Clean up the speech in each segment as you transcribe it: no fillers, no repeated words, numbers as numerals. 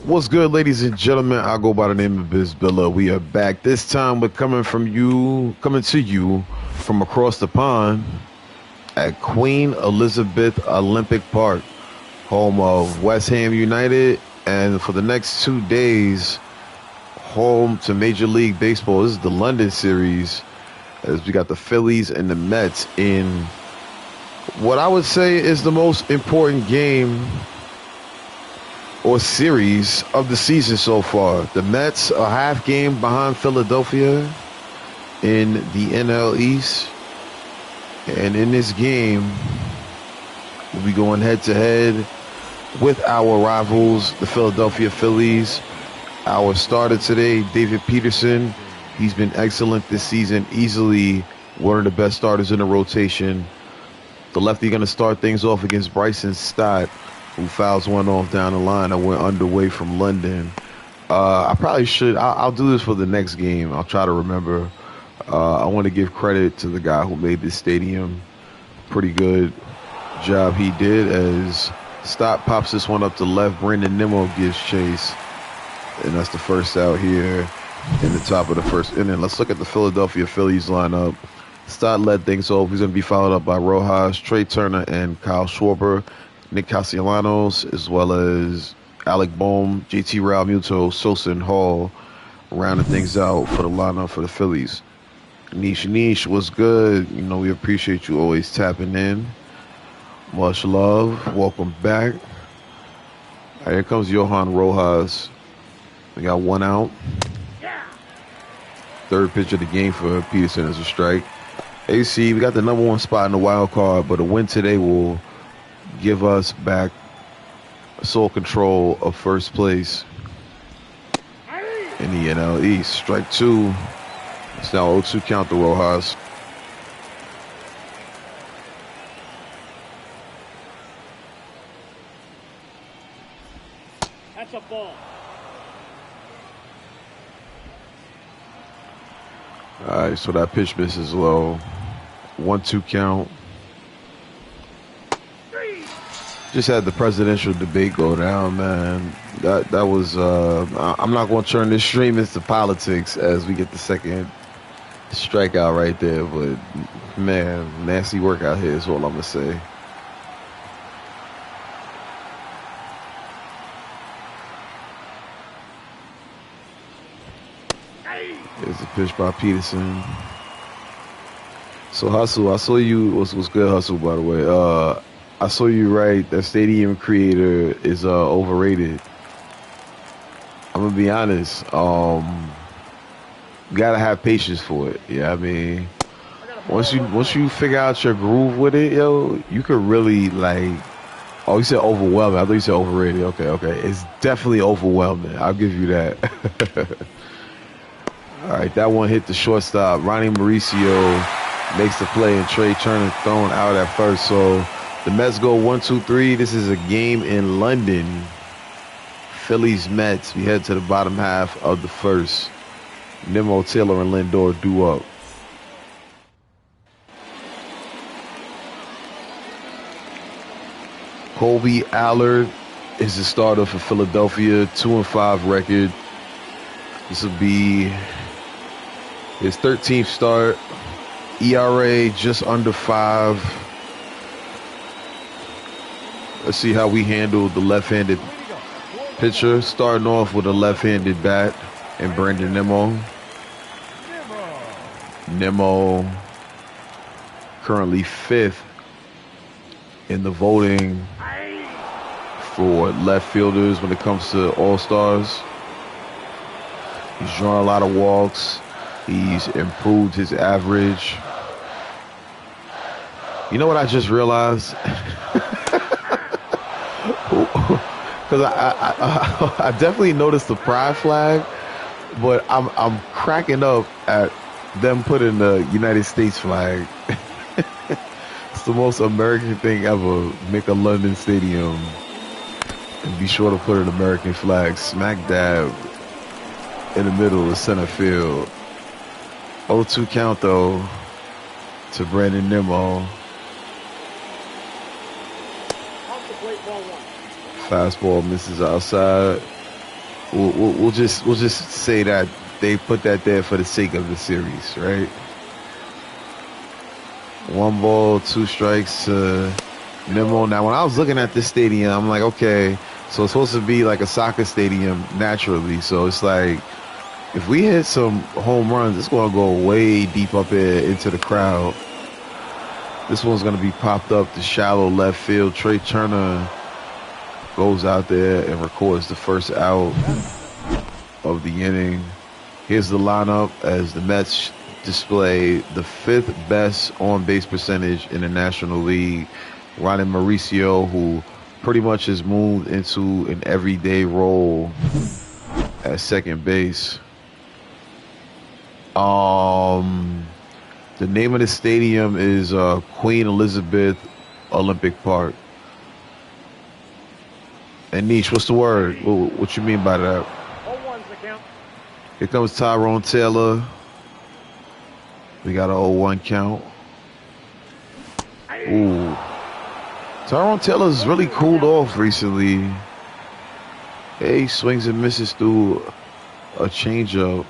What's good, ladies and gentlemen? I go by the name of Beisbol. We are back. This time we're coming to you from across the pond at Queen Elizabeth Olympic Park, home of West Ham United, and for the next 2 days, home to Major League Baseball. This is the London series, as we got the Phillies and the Mets in what I would say is the most important game or series of the season so far. The Mets are half game behind Philadelphia in the NL East. And in this game, we'll be going head to head with our rivals, the Philadelphia Phillies. Our starter today, David Peterson. He's been excellent this season, easily one of the best starters in the rotation. The lefty going to start things off against Bryson Stott, who fouls one off down the line. I went underway from London. I probably should. I'll do this for the next game. I'll try to remember. I want to give credit to the guy who made this stadium. Pretty good job he did, as Stott pops this one up to left. Brandon Nimmo gives chase. And that's the first out here in the top of the first inning. Let's look at the Philadelphia Phillies lineup. Stott led things off. He's going to be followed up by Rojas, Trey Turner, and Kyle Schwarber. Nick Castellanos, as well as Alec Bohm, JT Realmuto, Sosa, and Hall, rounding things out for the lineup for the Phillies. Nish was good. You know, we appreciate you always tapping in. Much love. Welcome back. All right, here comes Johan Rojas. We got one out. Third pitch of the game for Peterson is a strike. AC, we got the number one spot in the wild card, but a win today will give us back sole control of first place in the NL East. Strike two. It's now 0-2 count to Rojas. That's a ball. All right, so that pitch misses low. 1-2 count. Just had the presidential debate go down, man. That was. I'm not going to turn this stream into politics as we get the second strikeout right there, but man, nasty work out here is all I'm gonna say. There's a pitch by Peterson. So Hustle, I saw you. What's good, Hustle? By the way, I saw you right. That stadium creator is overrated. I'm gonna be honest. You gotta have patience for it. Yeah, I mean, once you figure out your groove with it, yo, you could really like. Oh, you said overwhelming. I thought you said overrated. Okay. It's definitely overwhelming. I'll give you that. All right, that one hit the shortstop. Ronnie Mauricio makes the play, and Trey Turner thrown out at first. So the Mets go 1-2-3. This is a game in London. Phillies Mets. We head to the bottom half of the first. Nimmo, Taylor, and Lindor due up. Colby Allard is the starter for Philadelphia. 2-5 record. This will be his 13th start. ERA just under 5. Let's see how we handle the left-handed pitcher. Starting off with a left-handed bat and Brandon Nimmo. Nimmo currently 5th in the voting for left fielders when it comes to All-Stars. He's drawn a lot of walks. He's improved his average. You know what I just realized? Because I definitely noticed the pride flag, but I'm cracking up at them putting the United States flag. It's the most American thing ever. Make a London stadium and be sure to put an American flag smack dab in the middle of center field. 0-2 count though to Brandon Nimmo. Fastball misses outside. We'll just say that they put that there for the sake of the series, right? 1 ball, 2 strikes to Nemo. Now, when I was looking at this stadium, I'm like, okay, so it's supposed to be like a soccer stadium naturally. So it's like, if we hit some home runs, it's going to go way deep up here into the crowd. This one's going to be popped up to shallow left field. Trey Turner goes out there and records the first out of the inning. Here's the lineup as the Mets display the 5th best on-base percentage in the National League. Ronnie Mauricio, who pretty much has moved into an everyday role at second base. The name of the stadium is Queen Elizabeth Olympic Park. And Niche, what's the word? What you mean by that? 0-1's the count. Here comes Tyrone Taylor. We got an 0-1 count. Ooh. Tyrone Taylor's really cooled off recently. Hey, he swings and misses through a changeup.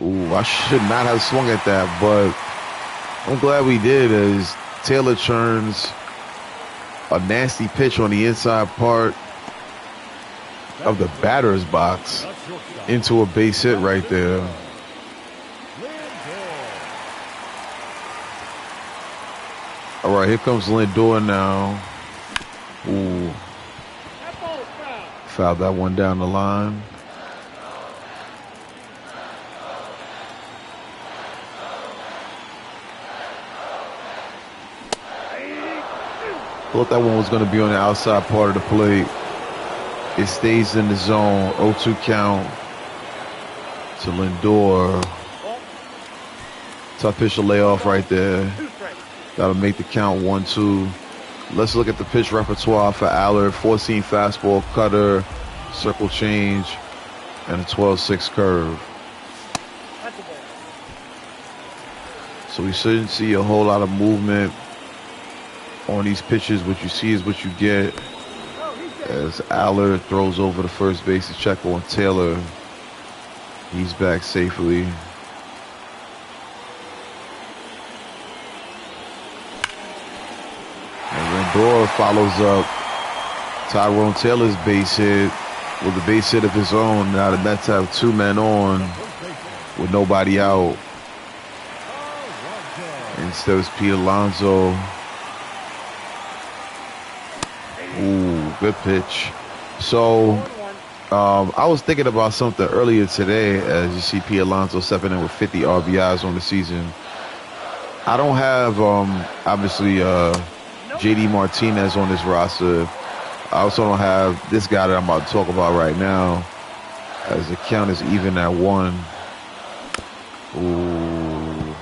Ooh, I should not have swung at that, but I'm glad we did, as Taylor turns a nasty pitch on the inside part of the batter's box into a base hit right there. All right, here comes Lindor now. Ooh. Fouled that one down the line. Thought that one was going to be on the outside part of the plate. It stays in the zone. 0-2 count to Lindor. Tough pitch to lay off right there. That'll make the count 1-2. Let's look at the pitch repertoire for Allard. 4-seam fastball, cutter, circle change, and a 12-6 curve. So we shouldn't see a whole lot of movement on these pitches. What you see is what you get, as Allard throws over the first base to check on Taylor. He's back safely. And Lindor follows up Tyrone Taylor's base hit with a base hit of his own. Now the Mets have 2 men on with nobody out. Instead it's Pete Alonso. Ooh, good pitch. So I was thinking about something earlier today, as you see Pete Alonso stepping in with 50 RBIs on the season. I don't have, obviously, JD Martinez on this roster. I also don't have this guy that I'm about to talk about right now, as the count is even at 1. Ooh.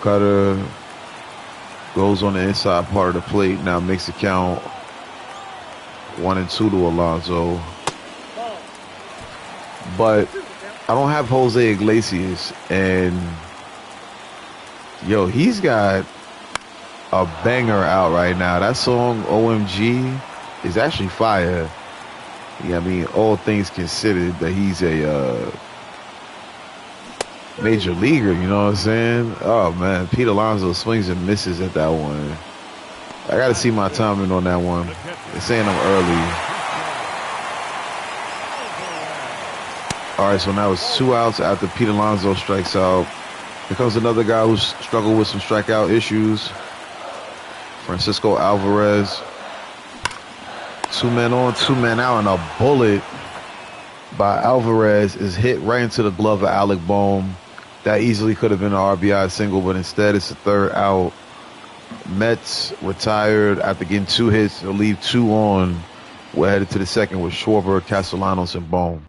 Cutter goes on the inside part of the plate. Now makes the count 1-2 to Alonso. But I don't have Jose Iglesias, and yo, he's got a banger out right now. That song OMG is actually fire. Yeah, I mean, all things considered, that he's a major leaguer, you know what I'm saying? Oh man, Pete Alonso swings and misses at that one. I gotta see my timing on that one. They're saying I'm early. All right, so now it's 2 outs after Pete Alonso strikes out. Here comes another guy who's struggled with some strikeout issues. Francisco Alvarez. 2 men on, 2 men out, and a bullet by Alvarez is hit right into the glove of Alec Bohm. That easily could have been an RBI single, but instead it's the 3rd out. Mets retired after getting 2 hits. They'll leave 2 on. We're headed to the 2nd with Schwarber, Castellanos, and Bohm.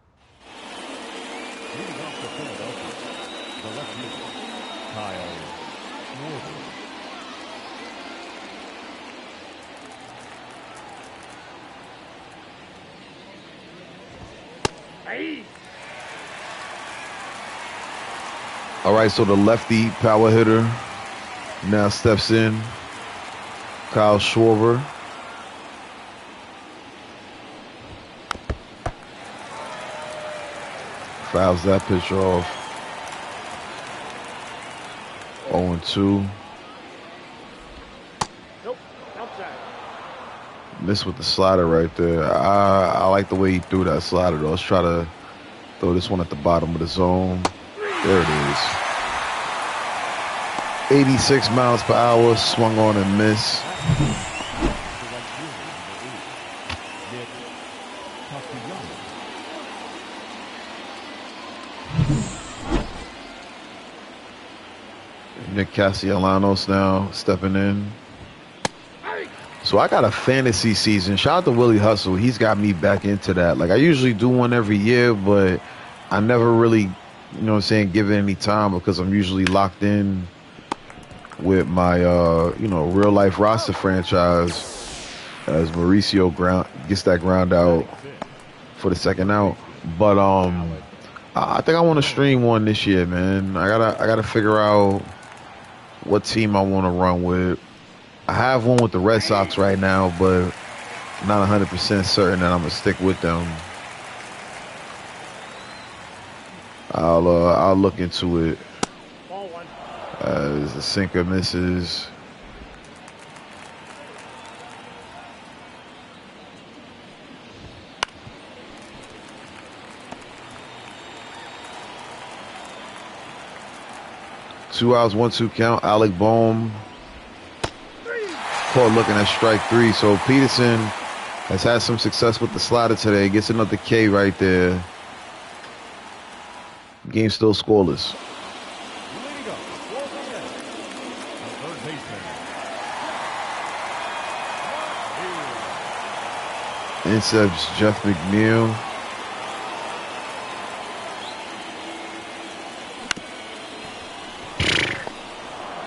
All right, so the lefty power hitter now steps in. Kyle Schwarber. Fouls that pitch off. 0-2. Nope, outside. Missed with the slider right there. I like the way he threw that slider though. Let's try to throw this one at the bottom of the zone. There it is. 86 miles per hour, swung on and missed. Nick Castellanos now stepping in. So I got a fantasy season. Shout out to Willie Hustle. He's got me back into that. Like I usually do one every year, but I never really, you know what I'm saying, give it any time because I'm usually locked in with my, you know, real life roster franchise as Mauricio gets that ground out for the second out. But I think I want to stream one this year, man. I gotta figure out what team I want to run with. I have one with the Red Sox right now, but not 100% certain that I'm gonna stick with them. I'll look into it. As the sinker misses. Two outs, 1-2 count. Alec Bohm caught looking at strike three. So Peterson has had some success with the slider today. Gets another K right there. Game still scoreless. Incepts Jeff McNeil.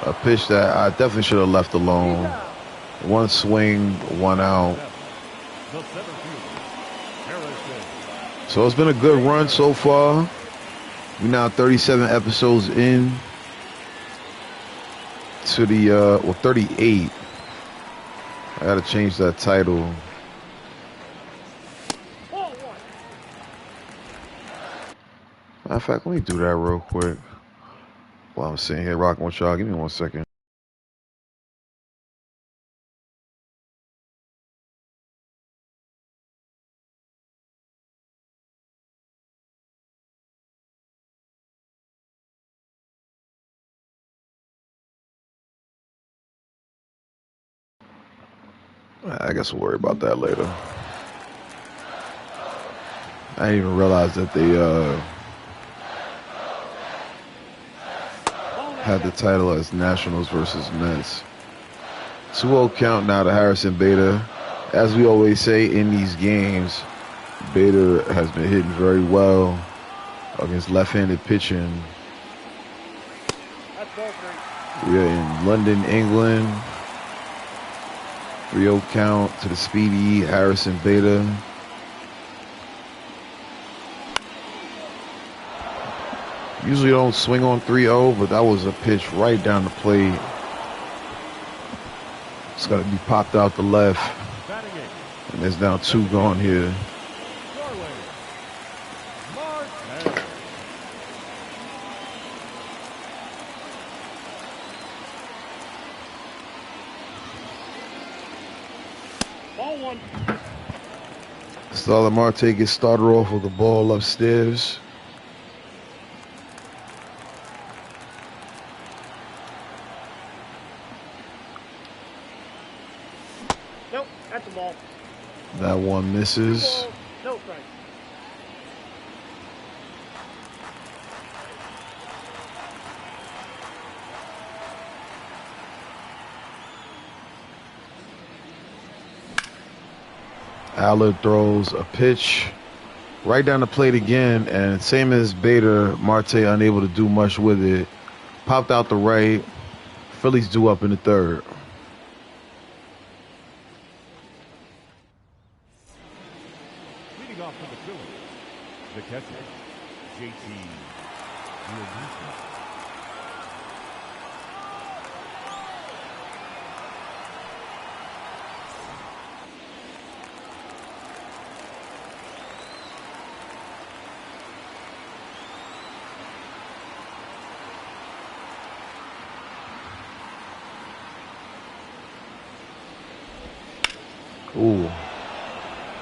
A pitch that I definitely should have left alone. One swing, one out. So it's been a good run so far. We're now 37 episodes in to the, well, 38. I got to change that title. Matter of fact, let me do that real quick. While I'm sitting here rocking with y'all, give me 1 second. I guess we'll worry about that later. I didn't even realize that they had the title as Nationals versus Mets. 2-0 count now to Harrison Bader. As we always say in these games, Bader has been hitting very well against left-handed pitching. We are in London, England. 3-0 count to the speedy Harrison Bader. Usually don't swing on 3-0, but that was a pitch right down the plate. It's got to be popped out the left. And there's now 2 gone here. Starling Marte gets started off with the ball upstairs. Nope, that's a ball. That one misses. No strike. Allard throws a pitch right down the plate again, and same as Bader, Marte unable to do much with it. Popped out the right. Phillies due up in the third. Leading off for the Phillies, the catcher, JT. Ooh.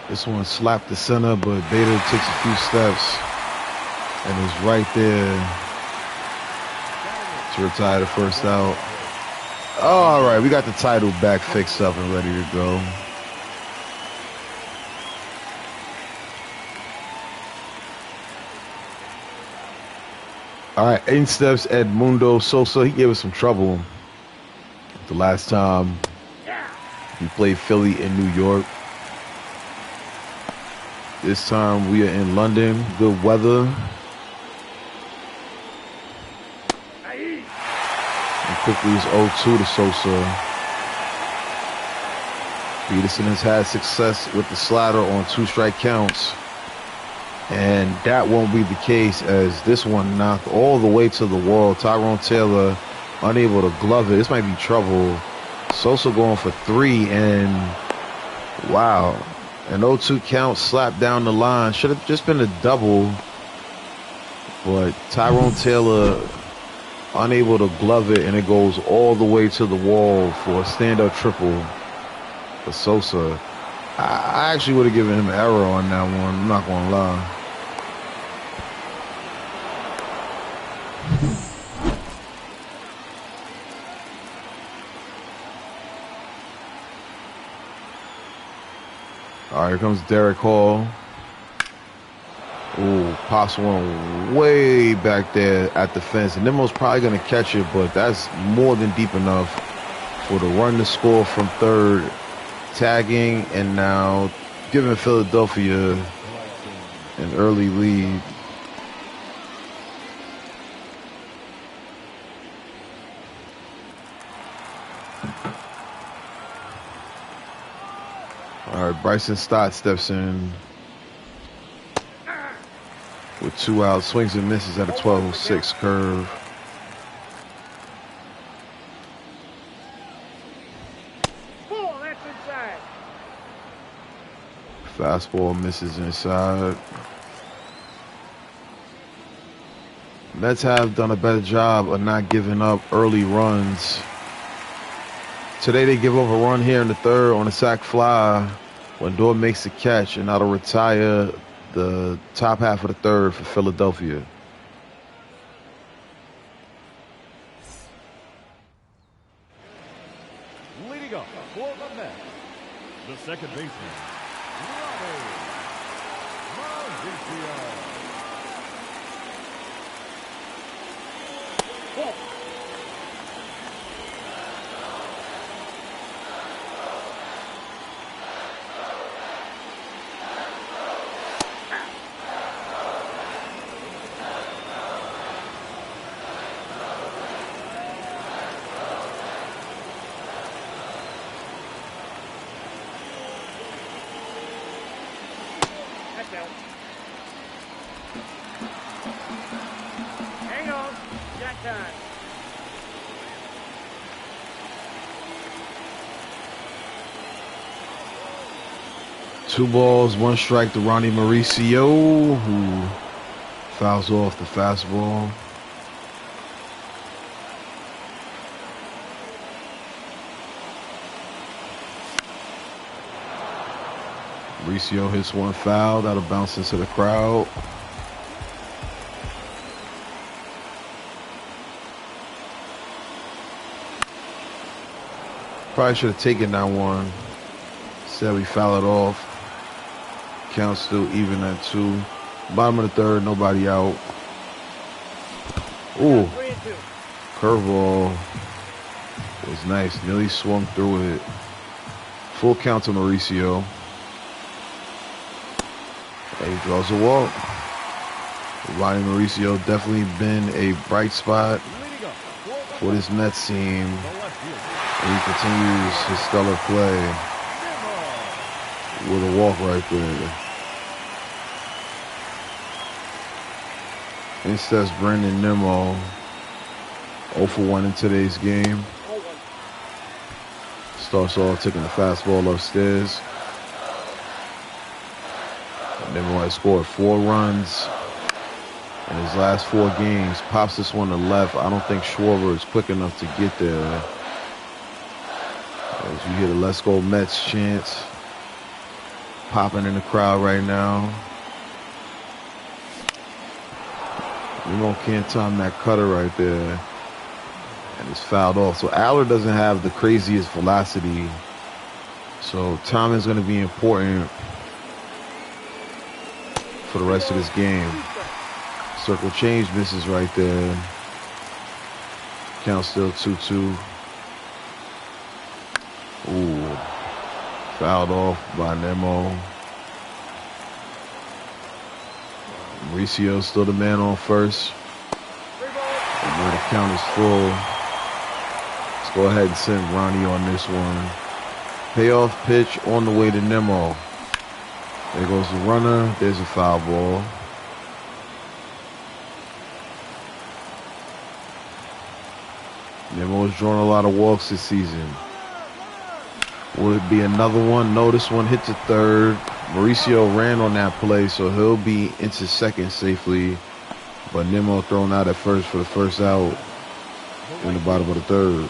This one slapped the center, but Bader takes a few steps and is right there to retire the first out. Oh, all right, we got the title back fixed up and ready to go. All right, 8 steps, Edmundo Sosa. He gave us some trouble the last time he played Philly in New York. This time we are in London. Good weather. And quickly it's 0-2 to Sosa. Peterson has had success with the slider on 2 strike counts. And that won't be the case as this one knocked all the way to the wall. Tyrone Taylor unable to glove it. This might be trouble. Sosa going for 3 and wow. An 0-2 count slapped down the line. Should have just been a double. But Tyrone Taylor unable to glove it and it goes all the way to the wall for a stand-up triple for Sosa. I actually would have given him an error on that one. I'm not going to lie. All right, here comes Derek Hall. Ooh, pops one way back there at the fence. And Nemo's probably going to catch it, but that's more than deep enough for the run to score from third. Tagging and now giving Philadelphia an early lead. All right, Bryson Stott steps in with 2 outs, swings and misses at a 12-6 curve. Fastball misses inside. Mets have done a better job of not giving up early runs. Today they give up a run here in the third on a sac fly when Lindor makes the catch, and that'll retire the top half of the third for Philadelphia. Leading up for the Mets, the second baseman, Hang on. Got time. Two balls, 1 strike to Ronnie Mauricio, who fouls off the fastball. Mauricio hits 1 foul. That'll bounce into the crowd. Probably should have taken that one. Instead, we foul it off. Count still even at 2. Bottom of the third, nobody out. Ooh. Curveball was nice. Nearly swung through it. Full count to Mauricio. He draws a walk. Ronnie Mauricio definitely been a bright spot for this Mets team. And he continues his stellar play with a walk right there. In steps Brandon Nimmo. 0 for 1 in today's game. Starts off taking the fastball upstairs. Nimmo has scored 4 runs in his last 4 games. Pops this one to left. I don't think Schwarber is quick enough to get there. As you hear the Let's Go Mets chants popping in the crowd right now. Nimmo can't time that cutter right there. And it's fouled off. So Aller doesn't have the craziest velocity. So timing is going to be important for the rest of this game. Circle change misses right there. Count still 2-2. Ooh. Fouled off by Nimmo. Mauricio still the man on first. And now the count is full. Let's go ahead and send Ronnie on this one. Payoff pitch on the way to Nimmo. There goes the runner. There's a foul ball. Nimmo has drawn a lot of walks this season. Will it be another one? No, this one hit to third. Mauricio ran on that play, so he'll be into second safely. But Nimmo thrown out at first for the first out in the bottom of the third.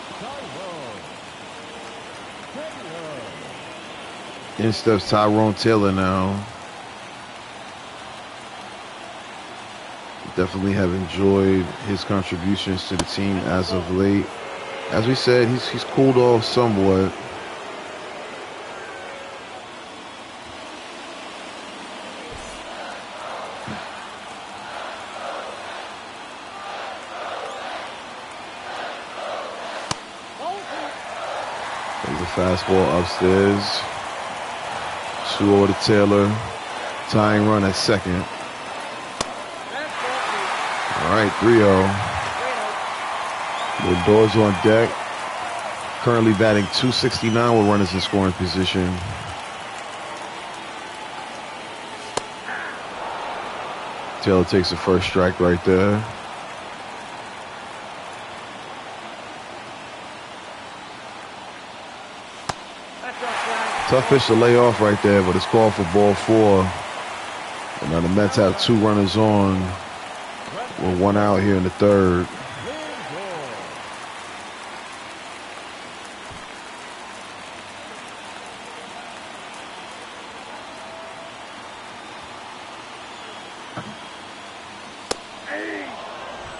In steps Tyrone Taylor now. Definitely have enjoyed his contributions to the team as of late. As we said, he's cooled off somewhat. There's a fastball upstairs. 2-0 to Taylor. Tying run at second. All right, 3-0. Lindor's on deck. Currently batting .269 with runners in scoring position. Taylor takes the first strike right there. Tough pitch to lay off right there, but it's called for ball 4. And now the Mets have 2 runners on with 1 out here in the third.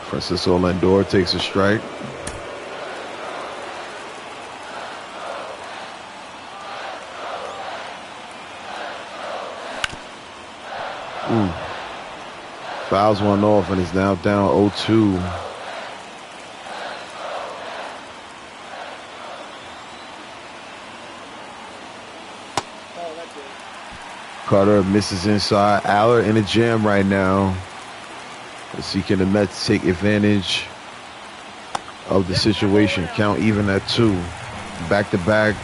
Francisco Lindor takes a strike. Ooh. Fouls one off and is now down 0-2. Carter misses inside. Aller in a jam right now. Let's see, can the Mets take advantage of the situation? Count even at 2. Back to back.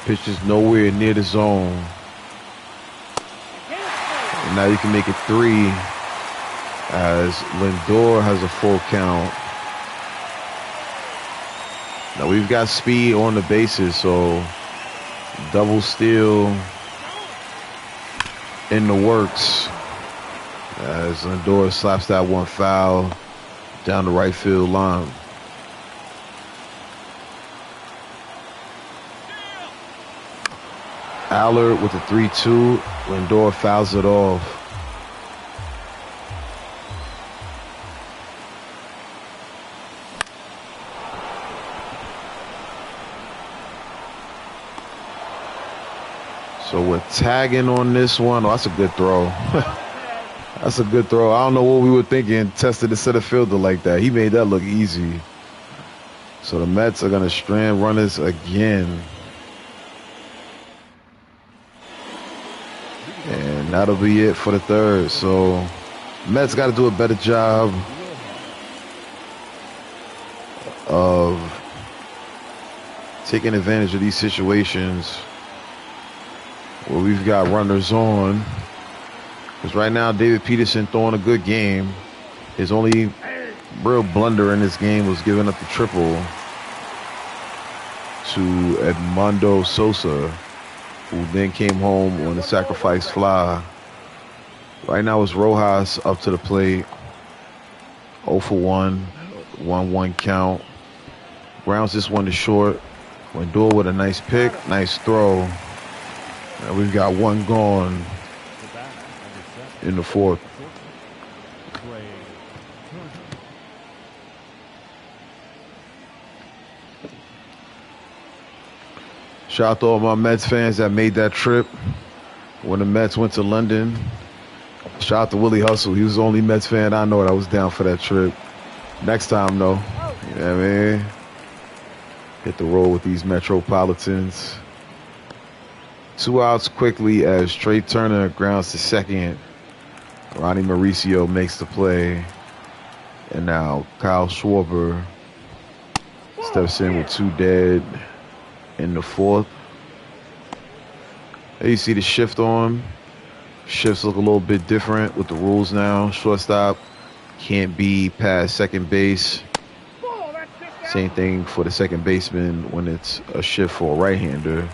Pitches nowhere near the zone. And now you can make it 3 as Lindor has a full count. Now we've got speed on the bases, so double steal in the works as Lindor slaps that one foul down the right field line. Aller with a 3-2. Lindor fouls it off. So we're tagging on this one. Oh, that's a good throw. That's a good throw. I don't know what we were thinking, tested the center fielder like that. He made that look easy. So the Mets are going to strand runners again. And that'll be it for the third. So Mets got to do a better job of taking advantage of these situations where we've got runners on. Because right now, David Peterson throwing a good game. His only real blunder in this game was giving up the triple to Edmundo Sosa, who then came home on a sacrifice fly. Right now it's Rojas up to the plate. 0 for 1, 1-1 count. Grounds this one to short. Lindor with a nice pick, nice throw. And we've got one gone in the fourth. Shout out to all my Mets fans that made that trip when the Mets went to London. Shout out to Willie Hustle. He was the only Mets fan I know that was down for that trip. Next time, though, you know what I mean? Hit the road with these Metropolitans. 2 outs quickly as Trey Turner grounds to second. Ronnie Mauricio makes the play. And now Kyle Schwarber steps in with 2 dead in the fourth. There you see the shift on. Shifts look a little bit different with the rules now. Shortstop can't be past second base. Same thing for the second baseman when it's a shift for a right-hander.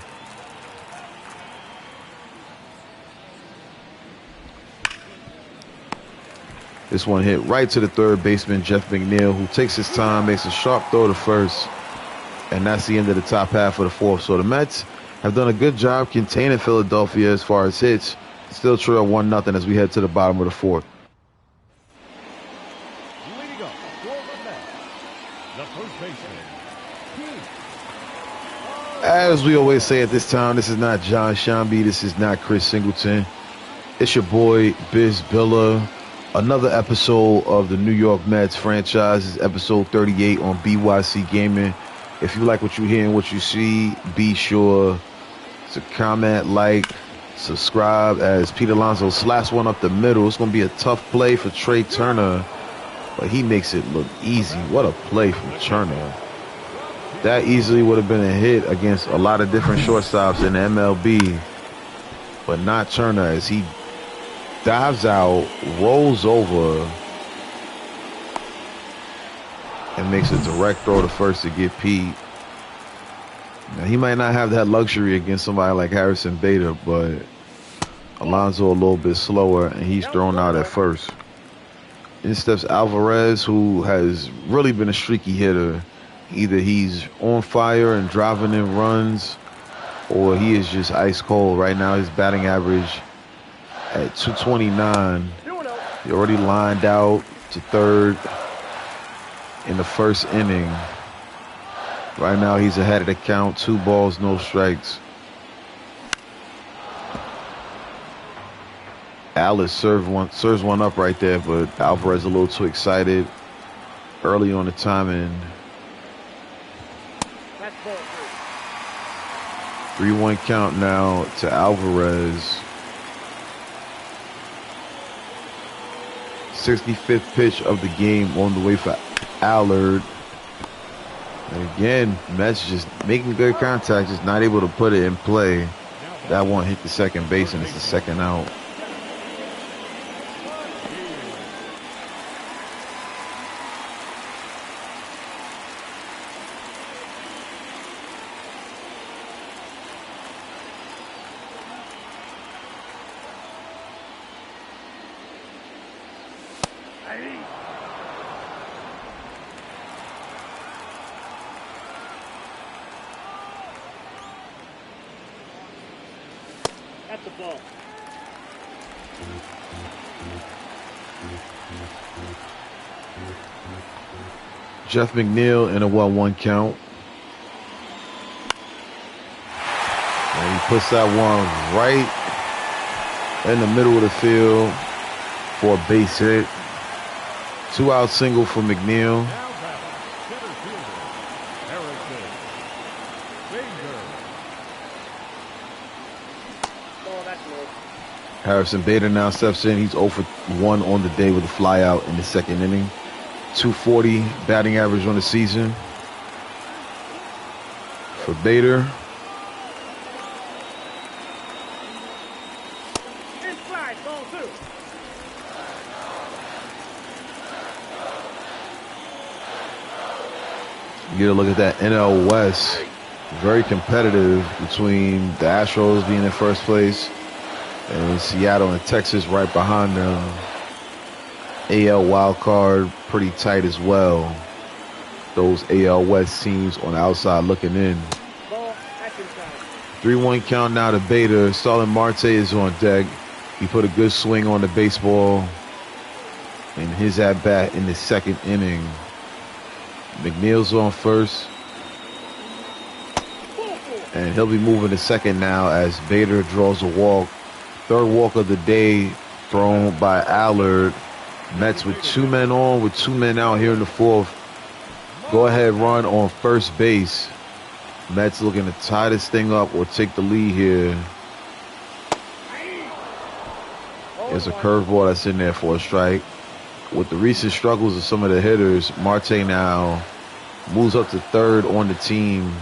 This one hit right to the third baseman, Jeff McNeil, who takes his time, makes a sharp throw to first. And that's the end of the top half of the fourth. So the Mets have done a good job containing Philadelphia as far as hits. Still trail 1-0 as we head to the bottom of the fourth. Leading up for the Mets, the first baseman. As we always say at this time, this is not John Shambi. This is not Chris Singleton. It's your boy, Biz Billa. Another episode of the New York Mets franchise. This is episode 38 on BYC Gaming. If you like what you hear and what you see, be sure to comment, like, subscribe as Pete Alonso slaps one up the middle. It's going to be a tough play for Trey Turner, but he makes it look easy. What a play from Turner. That easily would have been a hit against a lot of different shortstops in the MLB, but not Turner as he dives out, rolls over, and makes a direct throw to first to get Pete. Now, he might not have that luxury against somebody like Harrison Bader, but Alonso a little bit slower, and he's thrown out at first. In steps Alvarez, who has really been a streaky hitter. Either he's on fire and driving in runs, or he is just ice cold. Right now, his batting average at 229. He already lined out to third in the first inning. Right now, he's ahead of the count. 2 balls, no strikes. Alice serves one up right there, but Alvarez a little too excited early on the timing. 3-1 count now to Alvarez. 65th pitch of the game on the way for Allard. And again, Mets just making good contact, just not able to put it in play. That one hit the second base, and it's the second out. That's the ball. Jeff McNeil in a 1-1 count. And he puts that one right in the middle of the field for a base hit. 2-out single for McNeil. Harrison Bader now steps in. He's 0 for 1 on the day with a fly out in the second inning. 240 batting average on the season for Bader. Inside, ball 2. You get a look at that NL West. Very competitive between the Astros being in first place and Seattle and Texas right behind them. AL wild card pretty tight as well. Those AL West teams on the outside looking in. Ball, that's inside. 3-1 count now to Bader. Starling Marte is on deck. He put a good swing on the baseball in his at-bat in the second inning. McNeil's on first. And he'll be moving to second now as Bader draws a walk. Third walk of the day thrown by Allard. Mets with 2 men on, with 2 men out here in the fourth. Go ahead run on first base. Mets looking to tie this thing up or take the lead here. There's a curveball that's in there for a strike. With the recent struggles of some of the hitters, Marte now moves up to third on the team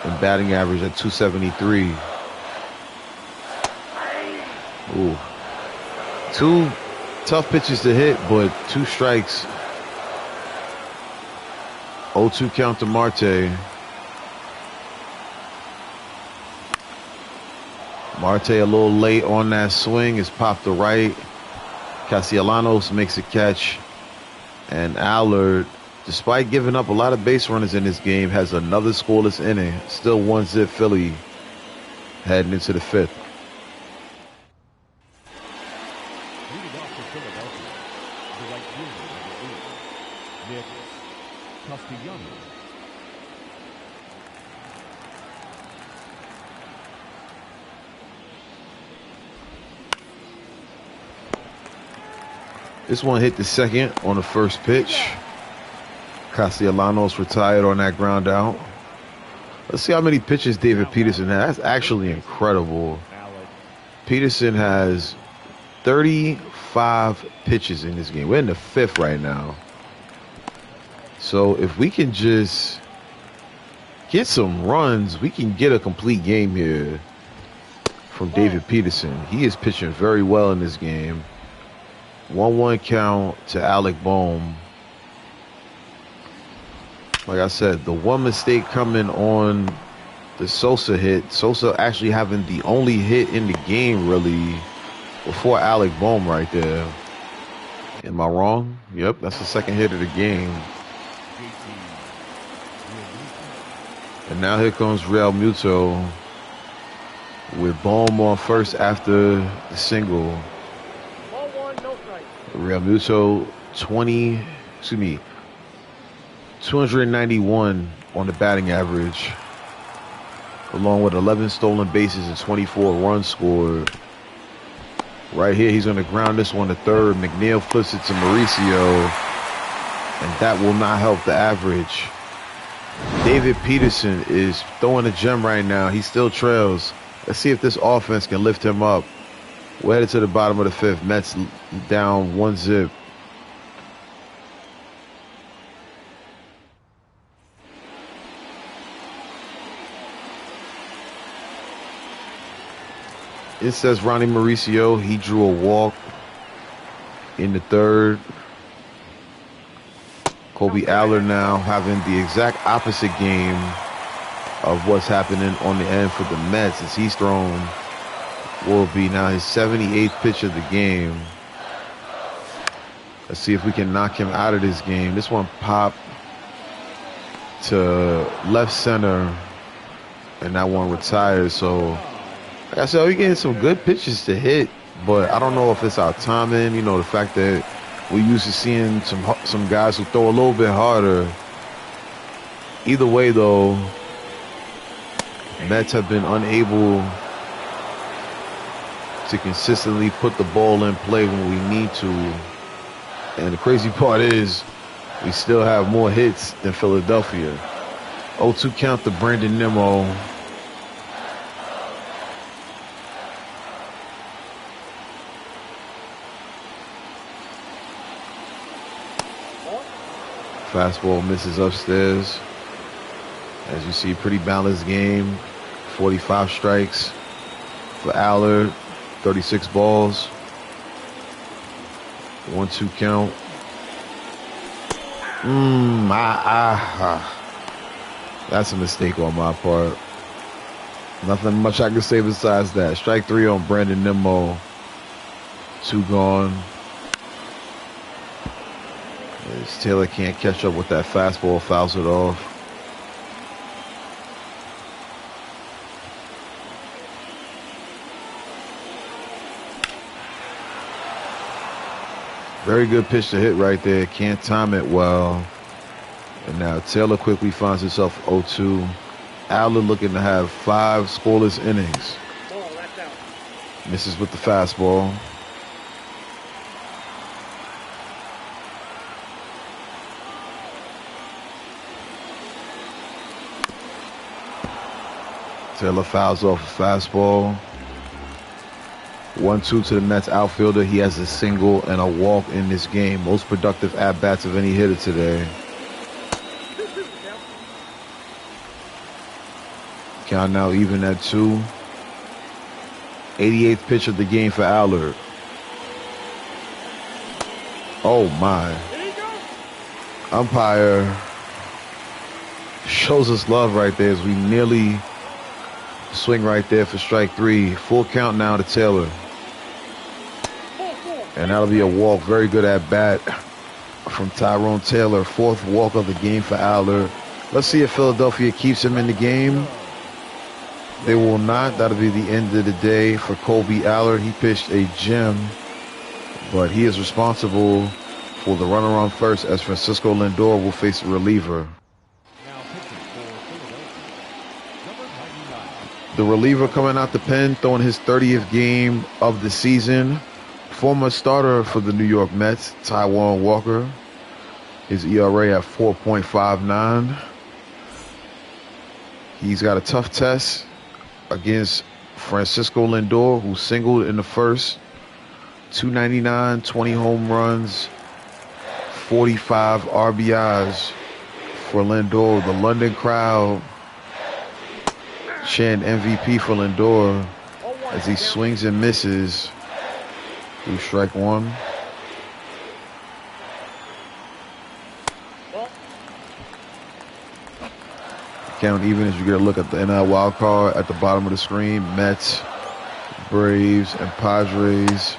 in batting average at 273. Ooh. 2 tough pitches to hit, but 2 strikes. 0-2 count to Marte. Marte a little late on that swing. Is popped to right. Castellanos makes a catch. And Allard, despite giving up a lot of base runners in this game, has another scoreless inning. Still 1-0 Philly heading into the 5th. Leading off for Philadelphia, the right fielder, number 8, Nick Castellanos. This one hit the second on the first pitch. Castellanos retired on that ground out. Let's see how many pitches David Peterson has. That's actually incredible. Peterson has 35 pitches in this game. We're in the 5th right now. So if we can just get some runs, we can get a complete game here from David Peterson. He is pitching very well in this game. 1-1 count to Alec Bohm. Like I said, the one mistake coming on the Sosa hit. Sosa actually having the only hit in the game, really, before Alec Bohm right there. Am I wrong? Yep, that's the second hit of the game. And now here comes Real Muto with Bohm on first after the single. Real Muto 291 on the batting average, along with 11 stolen bases and 24 runs scored. Right here, he's going to ground this one to third. McNeil flips it to Mauricio, and that will not help the average. David Peterson is throwing a gem right now. He still trails. Let's see if this offense can lift him up. We're headed to the bottom of the 5th. Mets down 1-0. It says Ronnie Mauricio, he drew a walk in the 3rd. Kobe Allard now having the exact opposite game of what's happening on the end for the Mets, as he's thrown will be now his 78th pitch of the game. Let's see if we can knock him out of this game. This one popped to left center, and that one retired. So, like I said, we're getting some good pitches to hit, but I don't know if it's our timing. You know, the fact that we're used to seeing some guys who throw a little bit harder. Either way, though, Mets have been unable to consistently put the ball in play when we need to. And the crazy part is we still have more hits than Philadelphia. 0-2 count to Brandon Nimmo. Fastball misses upstairs. As you see, pretty balanced game. 45 strikes for Allard. 36 balls. 1-2 count. That's a mistake on my part. Nothing much I can say besides that. Strike 3 on Brandon Nimmo. 2 gone. As Taylor can't catch up with that fastball, fouls it off. Very good pitch to hit right there. Can't time it well. And now Taylor quickly finds himself 0-2. Allen looking to have 5 scoreless innings. Ball, that's out. Misses with the fastball. Taylor fouls off a fastball. 1-2 to the Mets outfielder. He has a single and a walk in this game. Most productive at-bats of any hitter today. Count now even at 2. 88th pitch of the game for Allard. Oh my. Umpire shows us love right there as we nearly swing right there for strike 3. Full count now to Taylor. And that'll be a walk. Very good at bat from Tyrone Taylor. 4th walk of the game for Allard. Let's see if Philadelphia keeps him in the game. They will not. That'll be the end of the day for Colby Allard. He pitched a gem, but he is responsible for the runner on first as Francisco Lindor will face a reliever. The reliever coming out the pen, throwing his 30th game of the season. Former starter for the New York Mets, Taijuan Walker. His ERA at 4.59. He's got a tough test against Francisco Lindor, who singled in the first. 299, 20 home runs, 45 RBIs for Lindor. The London crowd chant MVP for Lindor as he swings and misses through strike 1. Count even as you get a look at the NL wild card at the bottom of the screen. Mets, Braves, and Padres.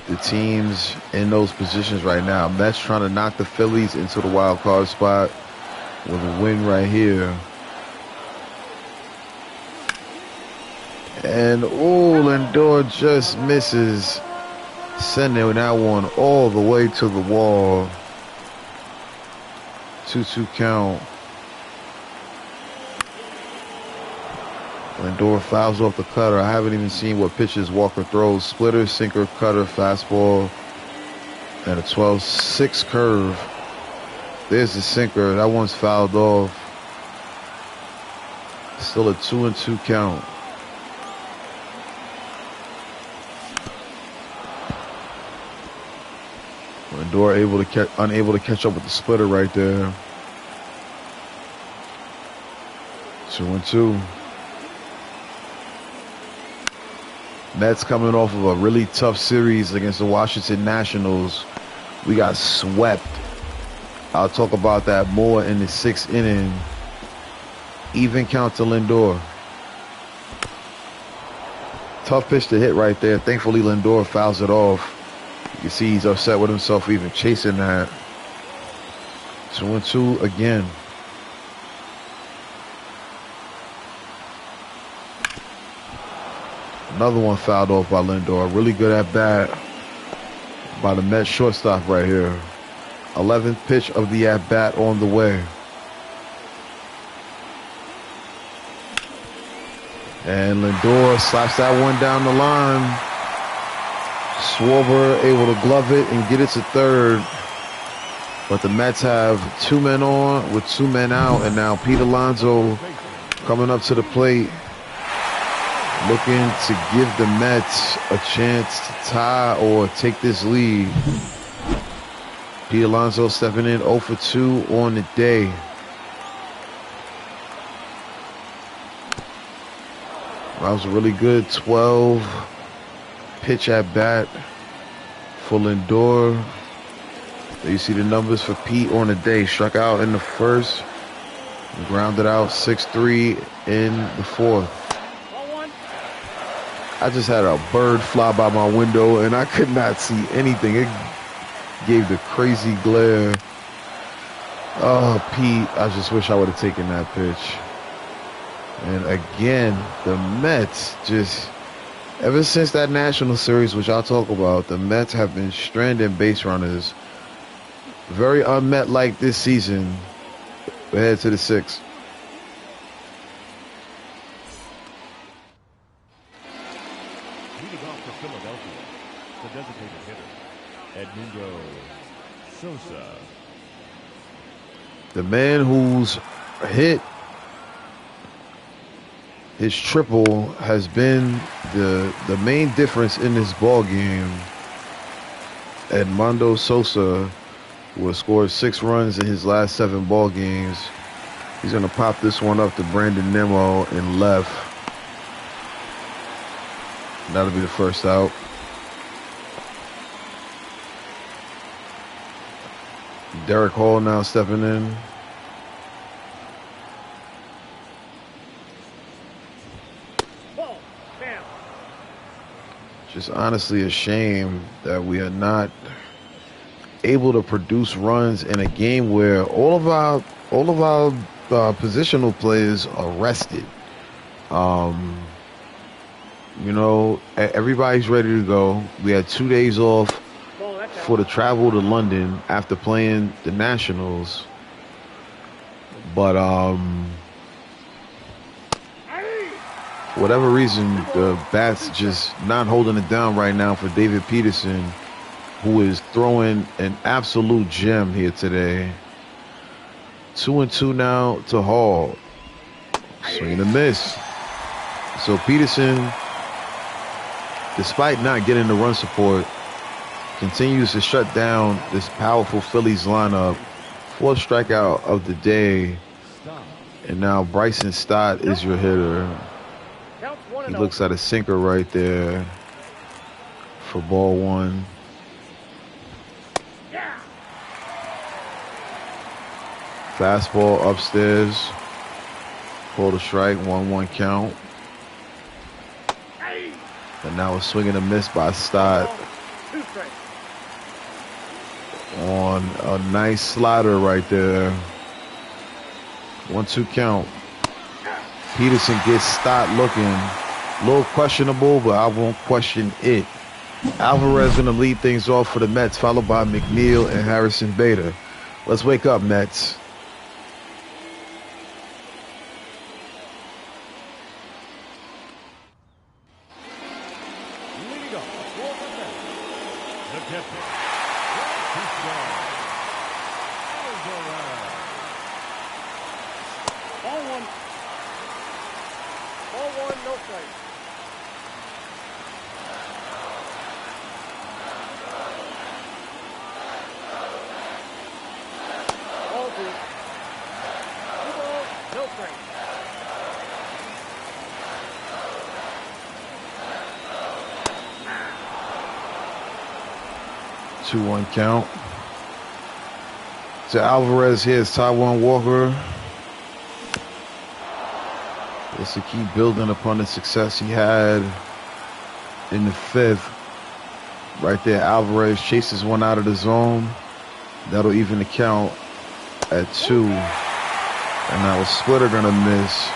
The teams in those positions right now. Mets trying to knock the Phillies into the wild card spot with a win right here. And Lindor just misses, sending that one all the way to the wall. 2-2 count. Lindor fouls off the cutter. I haven't even seen what pitches Walker throws. Splitter, sinker, cutter, fastball, and a 12-6 curve. There's the sinker. That one's fouled off. Still a 2-2 count. Lindor unable to catch up with the splitter right there. 2-2. Mets coming off of a really tough series against the Washington Nationals. We got swept. I'll talk about that more in the 6th inning. Even count to Lindor. Tough pitch to hit right there. Thankfully, Lindor fouls it off. You can see he's upset with himself even chasing that. 2-2 again. Another one fouled off by Lindor. Really good at bat by the Mets shortstop right here. 11th pitch of the at bat on the way. And Lindor slaps that one down the line. Schwarber able to glove it and get it to third. But the Mets have 2 men on with 2 men out. And now Pete Alonso coming up to the plate, looking to give the Mets a chance to tie or take this lead. Pete Alonso stepping in 0 for 2 on the day. That was a really good 12 pitch at bat for Lindor. There you see the numbers for Pete on the day. Struck out in the first, grounded out 6-3 in the 4th. I just had a bird fly by my window and I could not see anything. It gave the crazy glare. Oh, Pete, I just wish I would have taken that pitch. And again, the Mets just Ever since that National Series, which I'll talk about, the Mets have been stranding base runners. Very unmet like this season. We're headed to the 6th. Leading off for Philadelphia, the designated hitter, Edmundo Sosa. The man who's hit his triple has been the main difference in this ball game. Edmundo Sosa, who has scored 6 runs in his last 7 ball games. He's going to pop this one up to Brandon Nimmo in left. That'll be the first out. Derek Hall now stepping in. Ball. Bam. Just honestly a shame that we are not able to produce runs in a game where all of our positional players are rested. You know, everybody's ready to go. We had 2 days off Ball. That's out. for the travel to London after playing the Nationals. But for whatever reason, the bat's just not holding it down right now for David Peterson, who is throwing an absolute gem here today. 2-2 now to Hall. Swing and a miss. So Peterson, despite not getting the run support, continues to shut down this powerful Phillies lineup. 4th strikeout of the day. And now Bryson Stott is your hitter. Counts He 1-0. looks at a sinker right there for ball 1. Yeah. Fastball upstairs. Called a strike, 1-1 count. Hey. And now a swing and a miss by Stott Ball. 2 strikes. on a nice slider right there. 1-2 count. Peterson gets Stott looking a little questionable, but I won't question it. Alvarez going to lead things off for the Mets, followed by McNeil and Harrison Bader. Let's wake up, Mets. Leading off for the Mets, the catcher, Christian Alvarez. Ball 1. Ball 1. No strikes. Ball 2. 2 balls. No strikes. Two 1 count. To Alvarez, here's Taijuan Walker. Just to keep building upon the success he had in the 5th. Right there, Alvarez chases one out of the zone. That'll even the count at 2. And now a splitter gonna miss.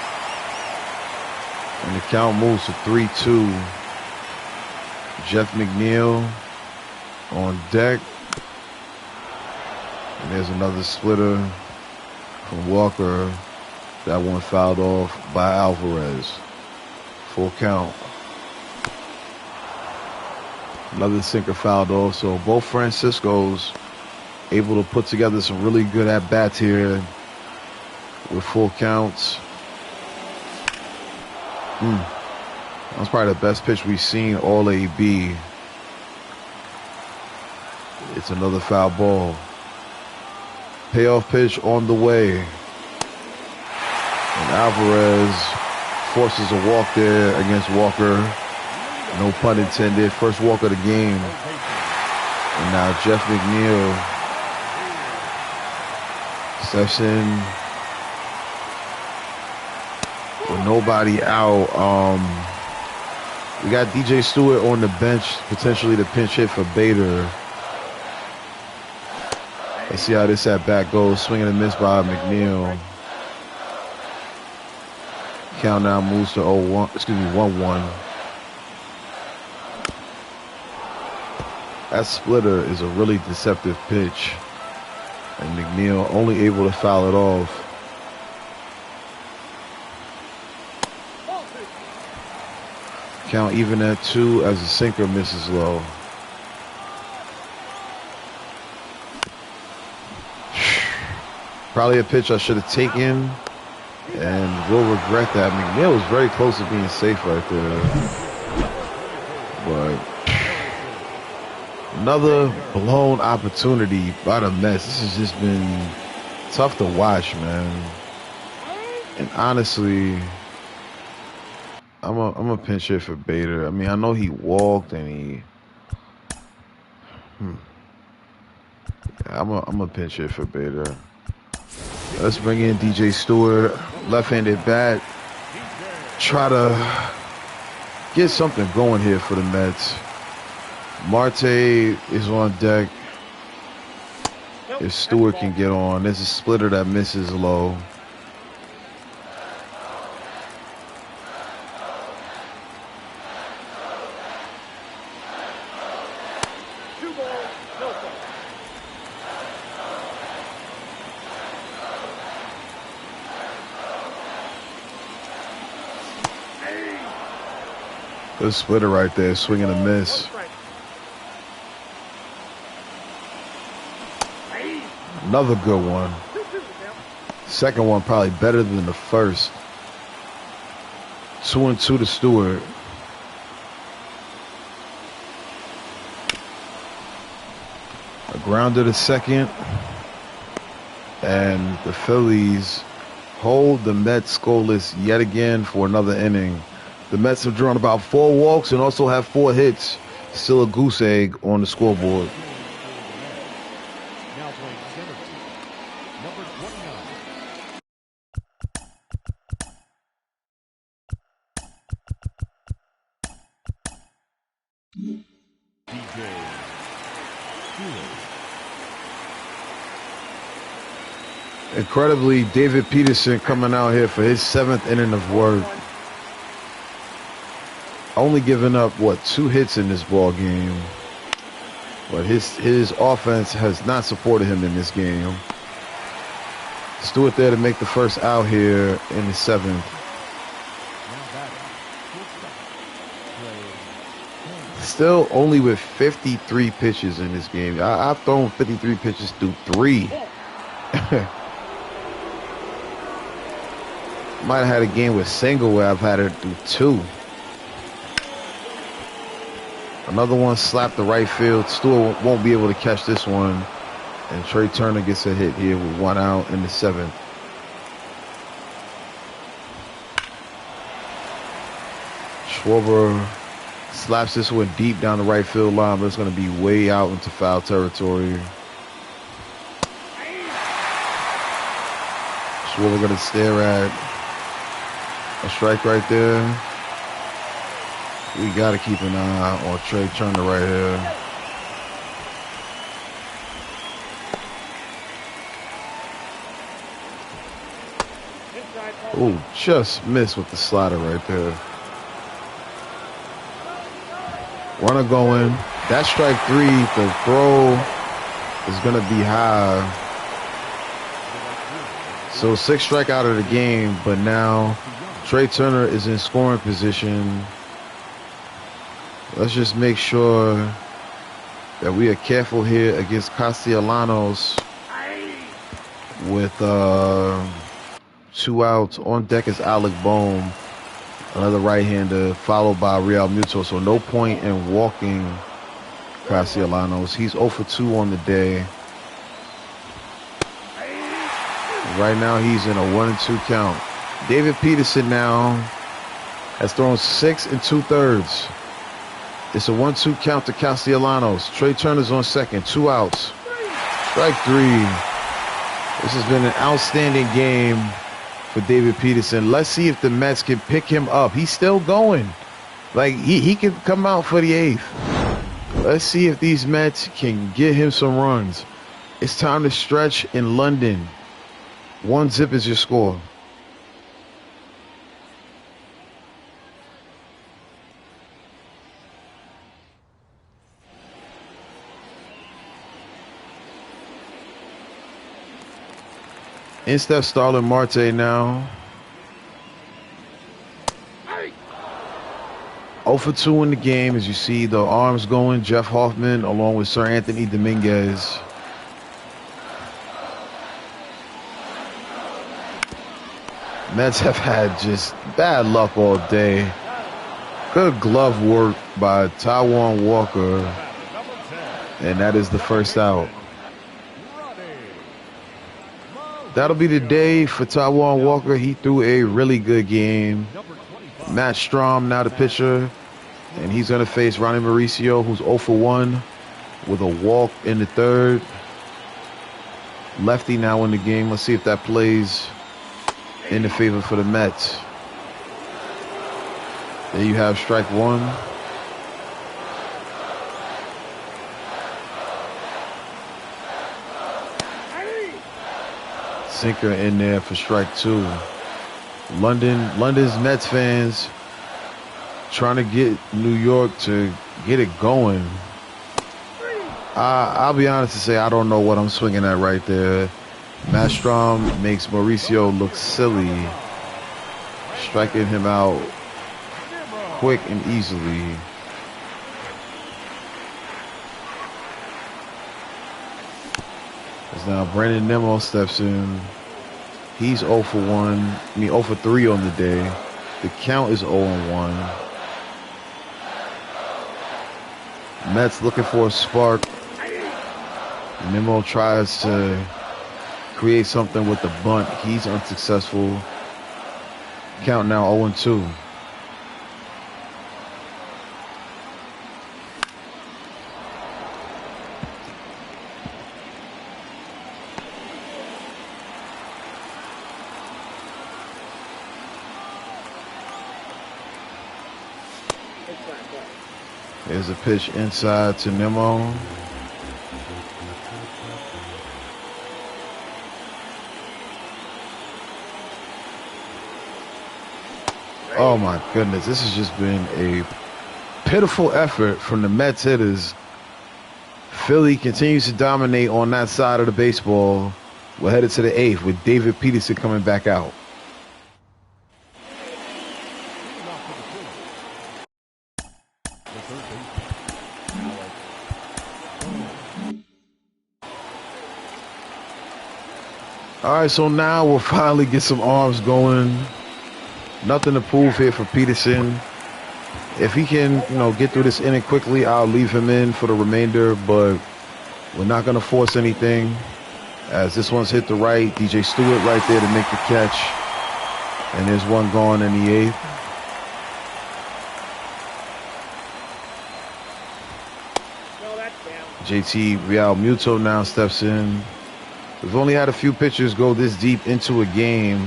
And the count moves to 3-2. Jeff McNeil on deck. And there's another splitter from Walker. That one fouled off by Alvarez. Full count. Another sinker fouled off. So both Franciscos able to put together some really good at-bats here with full counts. That was probably the best pitch we've seen all AB. It's another foul ball. Payoff pitch on the way. And Alvarez forces a walk there against Walker. No pun intended. First walk of the game. And now Jeff McNeil steps in with nobody out. We got DJ Stewart on the bench, potentially the pinch hit for Bader. Let's see how this at bat goes. Swing and a miss by McNeil. Count now moves to 1-1. That splitter is a really deceptive pitch. And McNeil only able to foul it off. Count even at 2 as the sinker misses low. Probably a pitch I should have taken and will regret that. McNeil was very close to being safe right there. But another blown opportunity by the Mets. This has just been tough to watch, man. And honestly, I'm a pinch hit for Bader. I mean, I know he walked and he. I'm a pinch hit for Bader. Let's bring in DJ Stewart, left-handed bat. Try to get something going here for the Mets. Marte is on deck. If Stewart can get on, there's a splitter that misses low. Good splitter right there, swing and a miss. Another good one. Second one probably better than the first. 2-2 to Stewart. A grounder to second. And the Phillies hold the Mets scoreless yet again for another inning. The Mets have drawn about 4 walks and also have 4 hits. Still a goose egg on the scoreboard. Now playing center field, number 29. DJ Stewart. Incredibly, David Peterson coming out here for his 7th inning of work. Only giving up, 2 hits in this ball game. But his offense has not supported him in this game. Stewart there to make the first out here in the 7th. Still only with 53 pitches in this game. I've thrown 53 pitches through 3. Might have had a game with single where I've had it through 2. Another one slapped the right field. Stewart won't be able to catch this one. And Trey Turner gets a hit here with 1 out in the 7th. Schwarber slaps this one deep down the right field line, but it's going to be way out into foul territory. Schwarber going to stare at a strike right there. We got to keep an eye on Trey Turner right here. Oh, just missed with the slider right there. Runner going. That's strike 3. The throw is going to be high. So 6 strikeout out of the game, but now Trey Turner is in scoring position. Let's just make sure that we are careful here against Castellanos with 2 outs. On deck is Alec Bohm, another right-hander, followed by Real Muto. So no point in walking Castellanos. He's 0 for 2 on the day. Right now he's in a 1-2 count. David Peterson now has thrown 6 2/3. It's a 1-2 count to Castellanos. Trey Turner's on second. 2 outs. Strike 3. This has been an outstanding game for David Peterson. Let's see if the Mets can pick him up. He's still going. Like, he can come out for the 8th. Let's see if these Mets can get him some runs. It's time to stretch in London. 1-0 is your score. In step Starling Marte now. 0 for 2 in the game. As you see the arms going, Jeff Hoffman along with Sir Anthony Dominguez. Mets have had just bad luck all day. Good glove work by Taijuan Walker. And that is the first out. That'll be the day for Taijuan Walker. He threw a really good game. Matt Strom now the pitcher. And he's going to face Ronnie Mauricio, who's 0 for 1 with a walk in the third. Lefty now in the game. Let's see if that plays in the favor for the Mets. There you have strike one. Sinker in there for strike two. London's Mets fans trying to get New York to get it going. I'll be honest to say I don't know what I'm swinging at right there. Mastrom makes Mauricio look silly, striking him out quick and easily. As now Brandon Nimmo steps in. He's 0 for 0 for 3 on the day. The count is 0-1. Mets looking for a spark. Nimmo tries to create something with the bunt. He's unsuccessful. Count now 0-2. There's a pitch inside to Nimmo. Oh my goodness, this has just been a pitiful effort from the Mets hitters. Philly continues to dominate on that side of the baseball. We're headed to the 8th with David Peterson coming back out. All right, so now we'll finally get some arms going. Nothing to prove here for Peterson. If he can, get through this inning quickly, I'll leave him in for the remainder, but we're not going to force anything. As this one's hit the right, DJ Stewart right there to make the catch. And there's one gone in the 8th. JT Real Muto now steps in. We've only had a few pitchers go this deep into a game.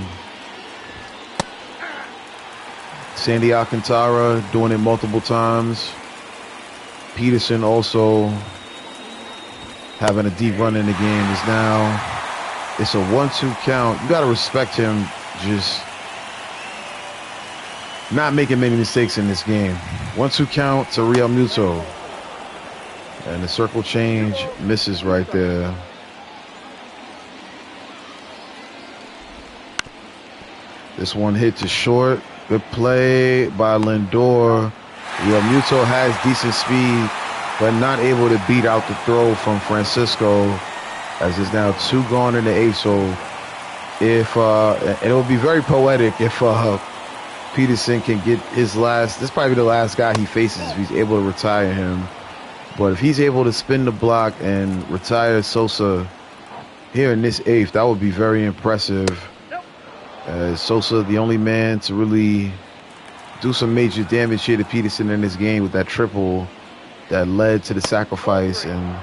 Sandy Alcantara doing it multiple times. Peterson also having a deep run in the game. It's a 1-2 count. You got to respect him just not making many mistakes in this game. 1-2 count to Real Muto. And the circle change misses right there. This one hit to short. Good play by Lindor. Real Muto has decent speed, but not able to beat out the throw from Francisco. As there's now 2 gone in the 8th. So and it would be very poetic if Peterson can get his last. This is probably the last guy he faces if he's able to retire him. But if he's able to spin the block and retire Sosa here in this 8th, that would be very impressive. Sosa, the only man to really do some major damage here to Peterson in this game with that triple that led to the sacrifice. And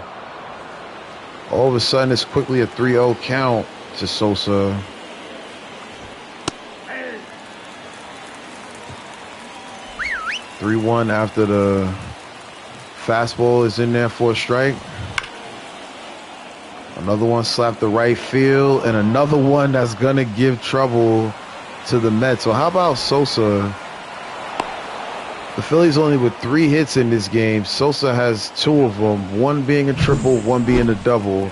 all of a sudden, it's quickly a 3-0 count to Sosa. (3-1) after the fastball is in there for a strike. Another one slapped the right field, and another one that's going to give trouble to the Mets. So how about Sosa? The Phillies only with 3 hits in this game. Sosa has 2 of them, one being a triple, one being a double.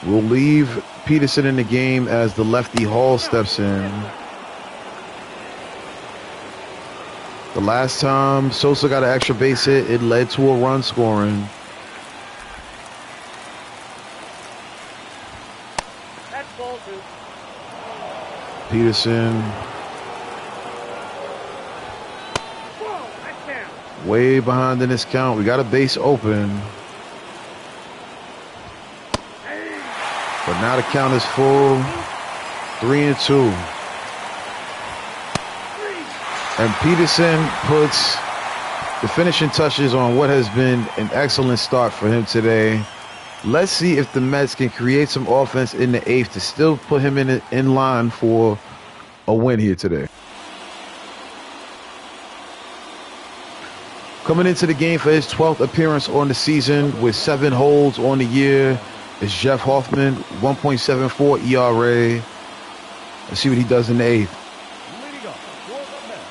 We'll leave Peterson in the game as the lefty Hall steps in. The last time Sosa got an extra base hit, it led to a run scoring. That's ball two. Peterson Whoa, that's down. way behind in this count. We got a base open. But now the count is full. 3-2. And Peterson puts the finishing touches on what has been an excellent start for him today. Let's see if the Mets can create some offense in the 8th to still put him in line for a win here today. Coming into the game for his 12th appearance on the season with 7 holds on the year is Jeff Hoffman, 1.74 ERA. Let's see what he does in the 8th. Leading up for the Mets,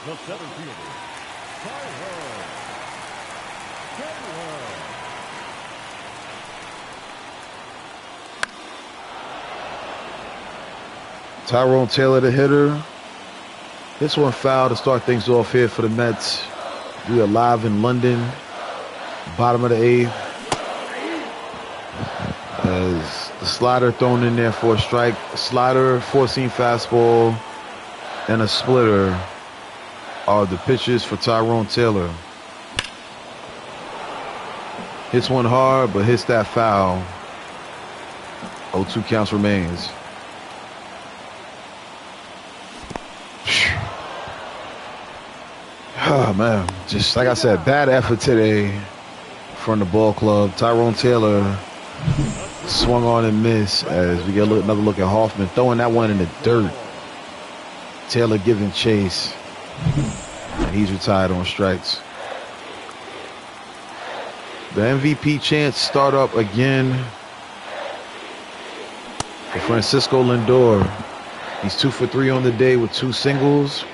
the center fielder, Tyrone Taylor, the hitter. This one foul to start things off here for the Mets. We are live in London, bottom of the 8th. As the slider thrown in there for a strike. A slider, 4-seam fastball, and a splitter are the pitches for Tyrone Taylor. Hits one hard, but hits that foul. 0-2 counts remains. Oh, man. Just like I said, bad effort today from the ball club. Tyrone Taylor swung on and missed as we get another look at Hoffman throwing that one in the dirt. Taylor giving chase. And he's retired on strikes. The MVP chants start up again for Francisco Lindor. He's 2 for 3 on the day with 2 singles.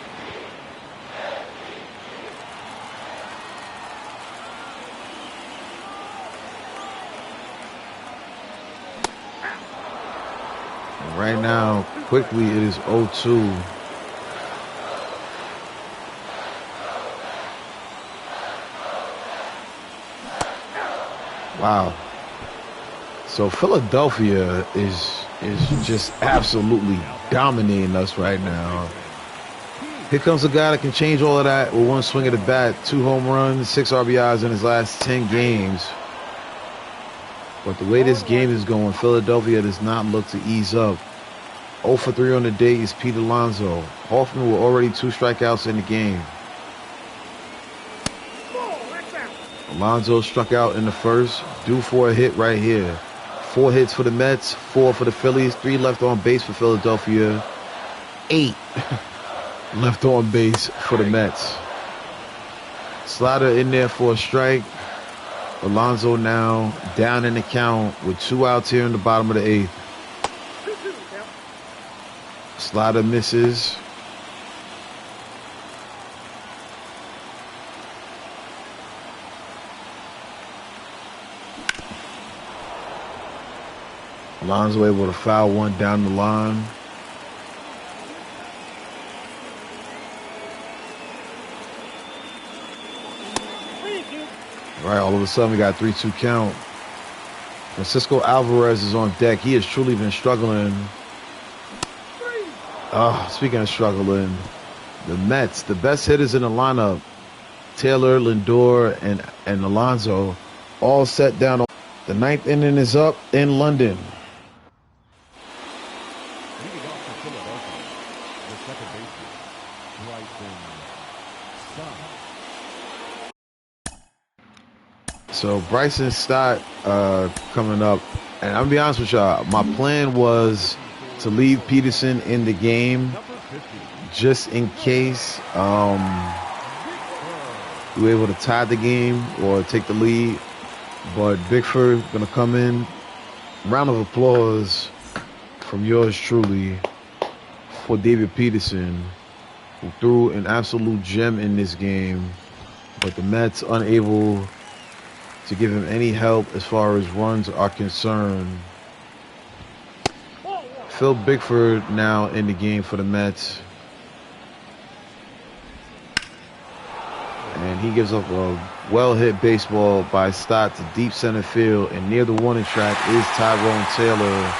Right now, quickly, it is 0-2. Wow. So Philadelphia is just absolutely dominating us right now. Here comes a guy that can change all of that with one swing of the bat. 2 home runs, 6 RBIs in his last 10 games. But the way this game is going, Philadelphia does not look to ease up. 0 for 3 on the day is Pete Alonso. Hoffman with already 2 strikeouts in the game. Alonso struck out in the first, due for a hit right here. 4 hits for the Mets, 4 for the Phillies, 3 left on base for Philadelphia, 8 left on base for the Mets. Slider in there for a strike. Alonso now down in the count with 2 outs here in the bottom of the 8th. Slider misses. Alonso able to foul one down the line. All right, all of a sudden we got a 3-2 count. Francisco Alvarez is on deck. He has truly been struggling. Speaking of struggling, the Mets, the best hitters in the lineup, Taylor, Lindor, and Alonso, all set down. The 9th inning is up in London. leading off for Philadelphia, the second baseman, Bryson Stott. So Bryson Stott coming up. And I'm going to be honest with y'all, my plan was to leave Peterson in the game just in case we were able to tie the game or take the lead. But Bickford going to come in. Round of applause from yours truly for David Peterson, who threw an absolute gem in this game. But the Mets unable to give him any help as far as runs are concerned. Phil Bickford now in the game for the Mets. And he gives up a well-hit baseball by Stott to deep center field. And near the warning track is Tyrone Taylor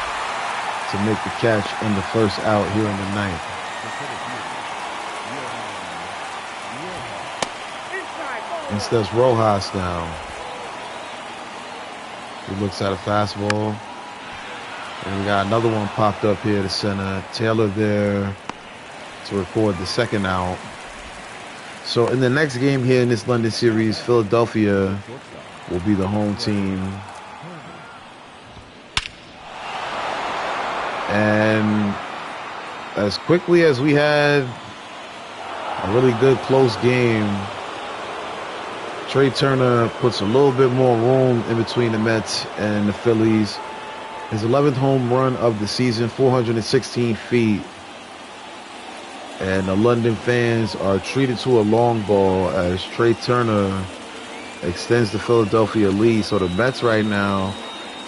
to make the catch in the first out here in the ninth. And steps Rojas now. He looks at a fastball. And we got another one popped up here to center. Taylor there to record the second out. So in the next game here in this London series, Philadelphia will be the home team. And as quickly as we had a really good close game, Trey Turner puts a little bit more room in between the Mets and the Phillies. His 11th home run of the season, 416 feet. And the London fans are treated to a long ball as Trey Turner extends the Philadelphia lead. So the Mets right now,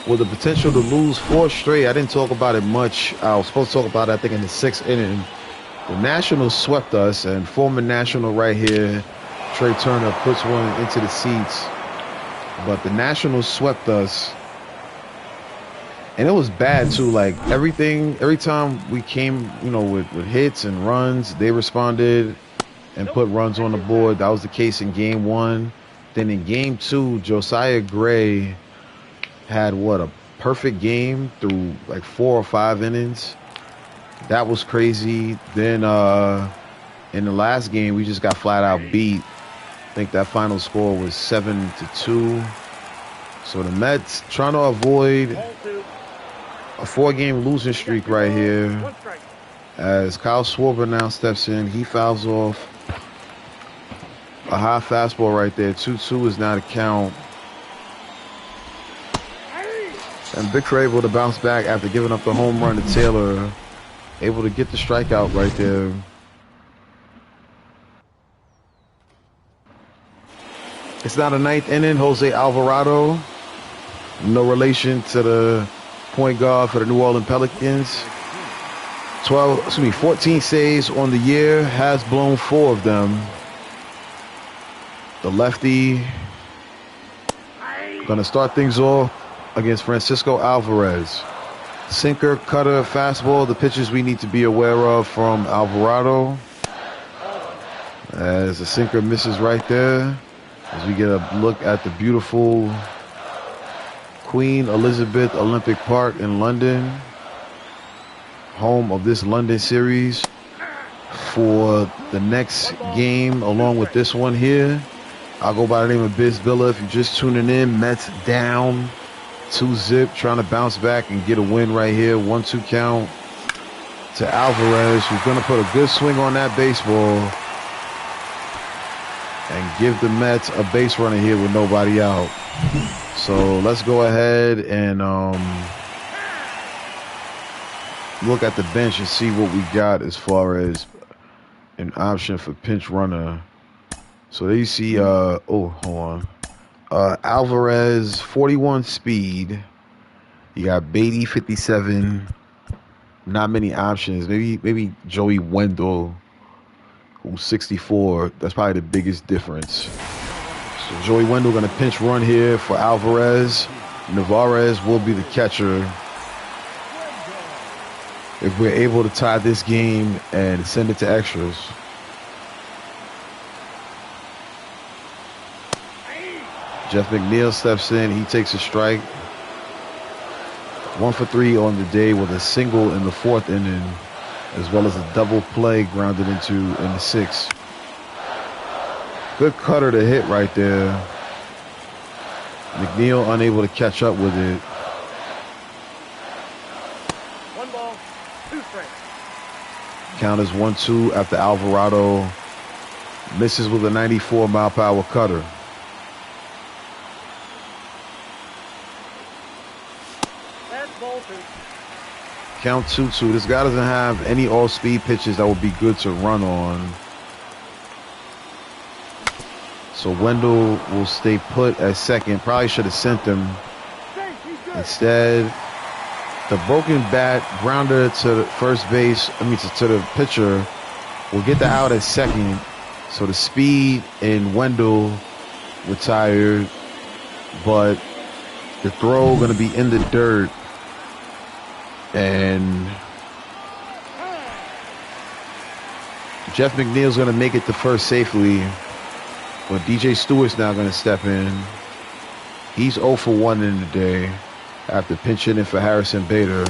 with the potential to lose 4 straight. I didn't talk about it much. I was supposed to talk about it, I think, in the 6th inning. The Nationals swept us, and former National right here, Trey Turner, puts one into the seats. But the Nationals swept us. And it was bad too. Like every time we came, with hits and runs, they responded and put runs on the board. That was the case in game 1. Then in game 2, Josiah Gray had a perfect game through like 4 or 5 innings. That was crazy. Then in the last game, we just got flat out beat. I think that final score was 7-2. So the Mets trying to avoid a 4-game losing streak right here. As Kyle Schwarber now steps in, he fouls off a high fastball right there. 2-2 is now the count. And Bickford able to bounce back after giving up the home run to Taylor. Able to get the strikeout right there. It's now the 9th inning. Jose Alvarado, no relation to the point guard for the New Orleans Pelicans. 14 saves on the year, has blown 4 of them. The lefty gonna start things off against Francisco Alvarez. Sinker, cutter, fastball, the pitches we need to be aware of from Alvarado. As the sinker misses right there. As we get a look at the beautiful Queen Elizabeth Olympic Park in London, home of this London series. For the next game, along with this one here, I'll go by the name of Beisbol. If you're just tuning in, Mets down 2-zip, trying to bounce back and get a win right here. 1-2 count to Alvarez, who's going to put a good swing on that baseball and give the Mets a base runner here with nobody out. So let's go ahead and look at the bench and see what we got as far as an option for pinch runner. So there you see, hold on. Alvarez, 41 speed. You got Beatty, 57. Not many options. Maybe Joey Wendell, who's 64. That's probably the biggest difference. So Joey Wendell going to pinch run here for Alvarez. Navarez will be the catcher. If we're able to tie this game and send it to extras. Jeff McNeil steps in. He takes a strike. 1 for 3 on the day with a single in the 4th inning, as well as a double play grounded into in the 6th. Good cutter to hit right there. McNeil unable to catch up with it. 1 ball, 2 strikes. Count is 1-2 after Alvarado misses with a 94-mile-per-hour cutter. Count 2-2. This guy doesn't have any all-speed pitches that would be good to run on. So Wendell will stay put at second. Probably should have sent him. Instead, The broken bat grounded to the first base, to the pitcher, will get the out at second. So the speed in Wendell retired, but the throw going to be in the dirt. And Jeff McNeil's going to make it to first safely, but DJ Stewart's now going to step in. He's 0 for 1 in the day after pinching in for Harrison Bader.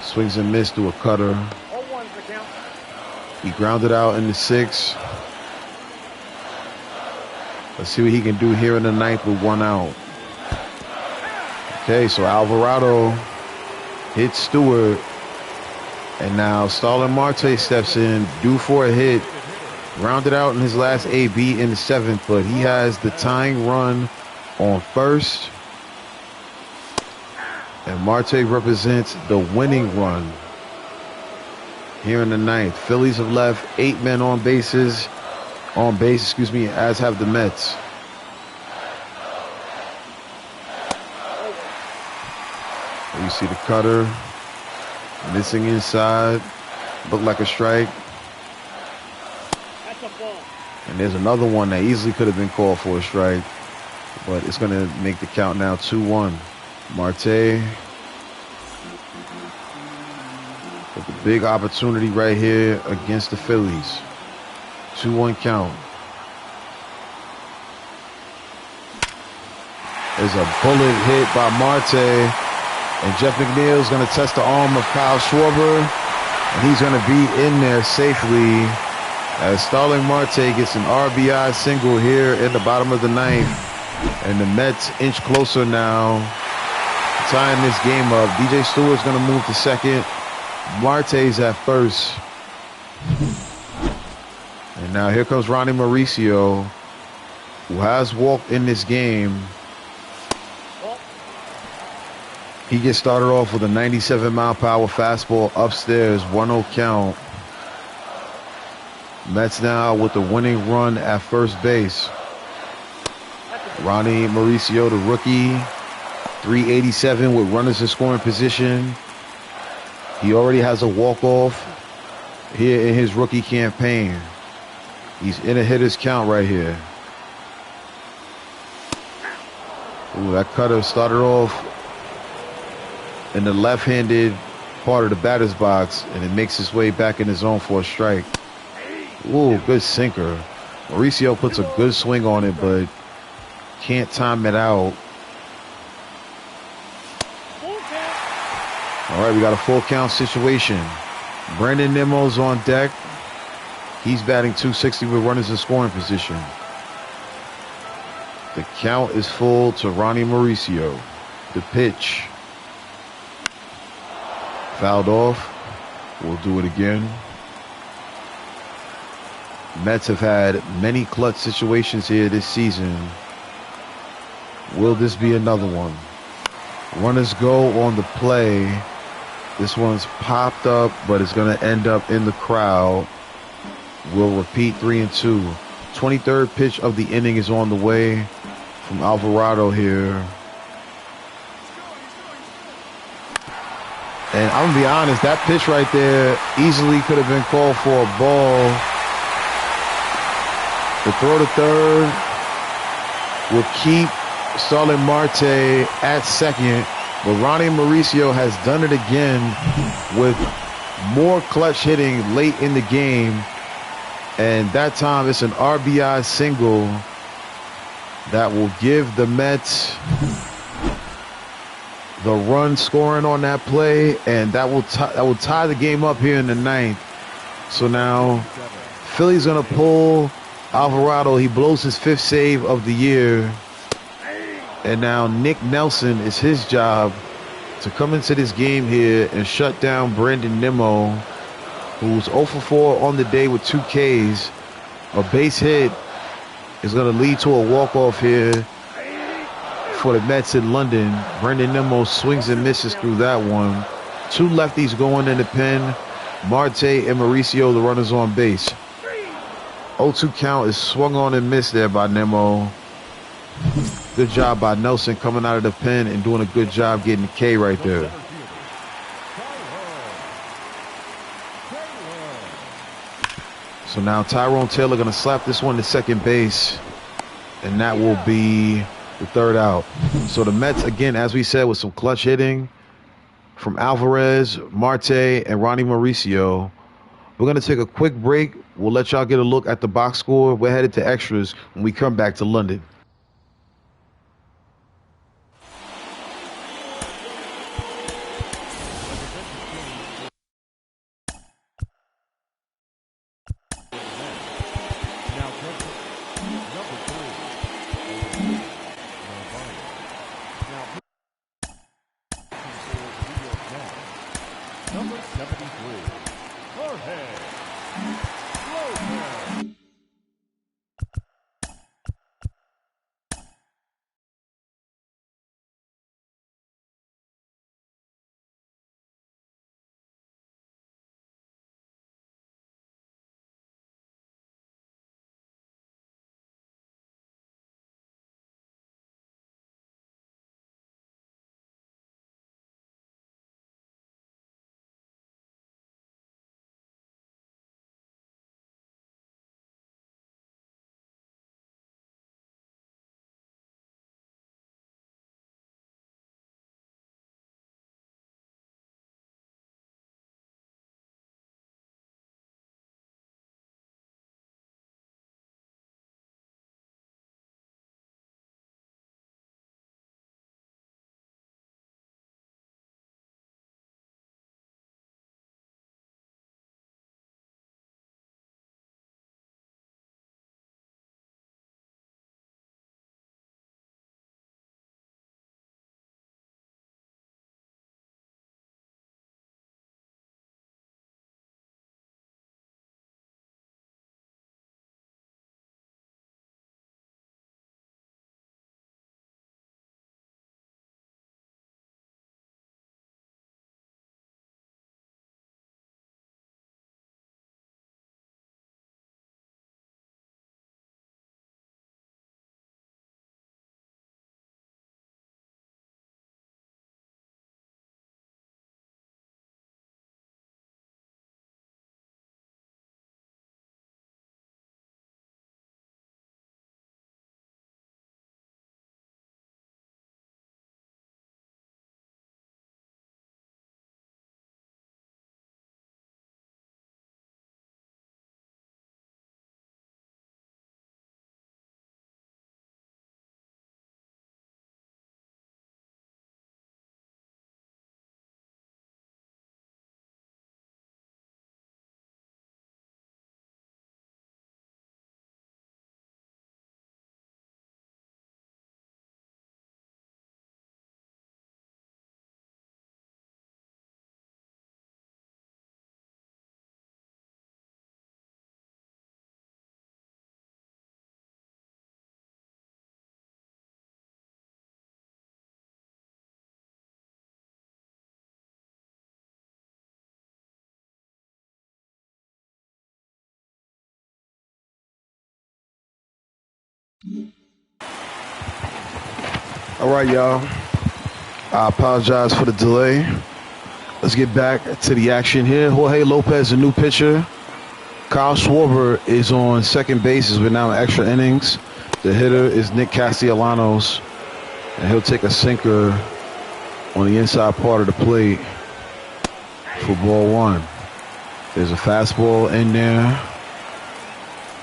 Swings and miss through a cutter. He grounded out in the 6th. Let's see what he can do here in the 9th with 1 out. Okay, so Alvarado hits Stewart. And now Starling Marte steps in, due for a hit. Rounded out in his last AB in the 7th, but he has the tying run on first. And Marte represents the winning run here in the 9th. Phillies have left 8 men on base, as have the Mets. You see the cutter missing inside, looked like a strike. And there's another one that easily could have been called for a strike, but it's going to make the count now 2-1. Marte with the big opportunity right here against the Phillies. 2-1 count. There's a bullet hit by Marte, and Jeff McNeil's going to test the arm of Kyle Schwarber, and he's going to be in there safely as Starling Marte gets an RBI single here in the bottom of the 9th. And the Mets inch closer now, tying this game up. DJ Stewart's going to move to second. Marte's at first. And now here comes Ronnie Mauricio, who has walked in this game. He gets started off with a 97-mile-per-hour fastball upstairs, 1-0 count. Mets now with the winning run at first base. Ronnie Mauricio, the rookie, 387 with runners in scoring position. He already has a walk-off here in his rookie campaign. He's in a hitter's count right here. Ooh, that cutter started off in the left-handed part of the batter's box, and it makes its way back in the zone for a strike. Ooh, good sinker. Mauricio puts a good swing on it, but can't time it out. All right, we got a full count situation. Brandon Nimmo's on deck. He's batting .260 with runners in scoring position. The count is full to Ronnie Mauricio. The pitch. Fouled off. We'll do it again. Mets have had many clutch situations here this season. Will this be another one? Runners go on the play. This one's popped up, but it's going to end up in the crowd. We'll repeat 3-2. 23rd pitch of the inning is on the way from Alvarado here. And I'm going to be honest, that pitch right there easily could have been called for a ball. The throw to third will keep Starling Marte at second, but Ronnie Mauricio has done it again with more clutch hitting late in the game, and that time it's an RBI single that will give the Mets the run scoring on that play, and that will tie the game up here in the 9th. So now Philly's gonna pull Alvarado. He blows his 5th save of the year. And now Nick Nelson, is his job to come into this game here and shut down Brandon Nimmo, who's 0 for 4 on the day with 2 Ks. A base hit is going to lead to a walk-off here for the Mets in London. Brandon Nimmo swings and misses through that one. 2 lefties going in the pen. Marte and Mauricio, the runners on base. 0-2 count is swung on and missed there by Nimmo. Good job by Nelson coming out of the pen and doing a good job getting the K right there. So now Tyrone Taylor going to slap this one to second base, and that will be the third out. So the Mets, again, as we said, with some clutch hitting from Alvarez, Marte, and Ronnie Mauricio. We're going to take a quick break. We'll let y'all get a look at the box score. We're headed to extras when we come back to London. Number 73, Jorge Lopez. All right, y'all. I apologize for the delay. Let's get back to the action here. Jorge Lopez, a new pitcher. Kyle Schwarber is on second base as we're now in extra innings. The hitter is Nick Castellanos, and he'll take a sinker on the inside part of the plate for ball one. There's a fastball in there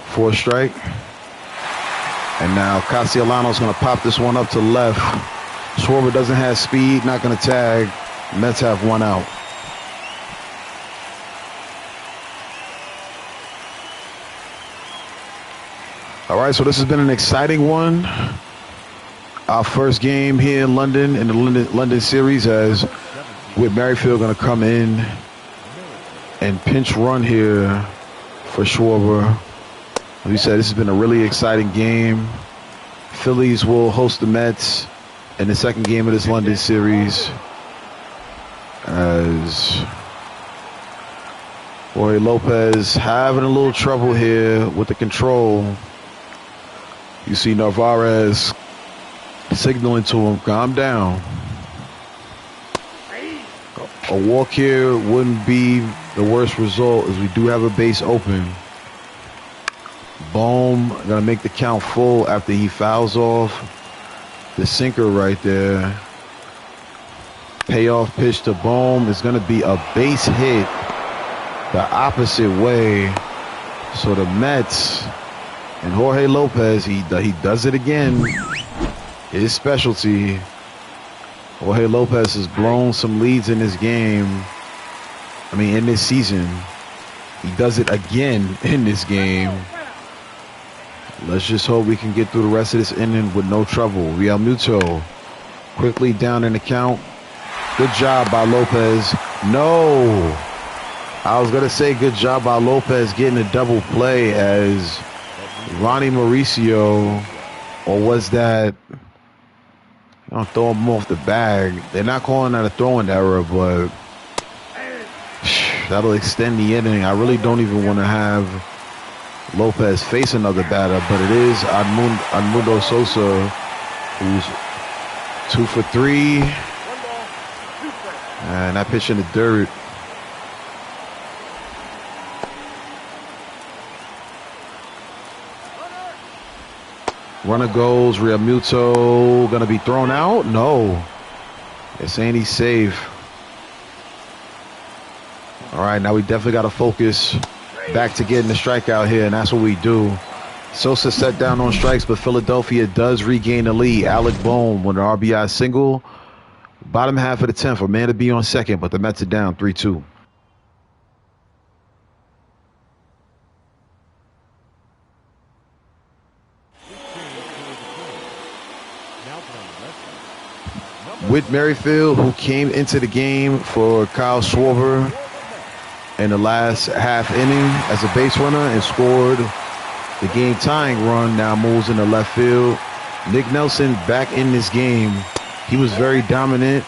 for a strike. And now Castellanos going to pop this one up to left. Schwarber doesn't have speed, not going to tag. Mets have one out. All right, so this has been an exciting one. Our first game here in London, in the London series, as Whit Merrifield going to come in and pinch run here for Schwarber. As we said, this has been a really exciting game. Phillies will host the Mets in the second game of this London series, as Jorge Lopez having a little trouble here with the control. You see Narvaez signaling to him, calm down. A walk here wouldn't be the worst result, as we do have a base open. Bohm gonna make the count full after he fouls off the sinker right there. Payoff pitch to Bohm is gonna be a base hit the opposite way. So the Mets and Jorge Lopez, he does it again. His specialty. Jorge Lopez has blown some leads in this game. I mean, in this season. He does it again in this game. Let's just hope we can get through the rest of this inning with no trouble. Realmuto quickly down in the count. Good job by Lopez. No. I was going to say good job by Lopez getting a double play as Ronnie Mauricio, or was that, I'll throw him off the bag. They're not calling that a throwing error, but that'll extend the inning. I really don't even want to have Lopez face another batter, but it is Edmundo Sosa who's 2 for 3. And that pitch in the dirt. Runner goes. Realmuto gonna be thrown out? No. They're saying he's safe. All right, now we definitely got to focus back to getting the strikeout here, and that's what we do. Sosa set down on strikes, but Philadelphia does regain the lead. Alec Bohm with an RBI single. Bottom half of the 10th, a man to be on second, but the Mets are down 3-2. Whit Merrifield, who came into the game for Kyle Schwarber in the last half inning as a base runner and scored the game-tying run, now moves into left field. Nick Nelson back in this game. He was very dominant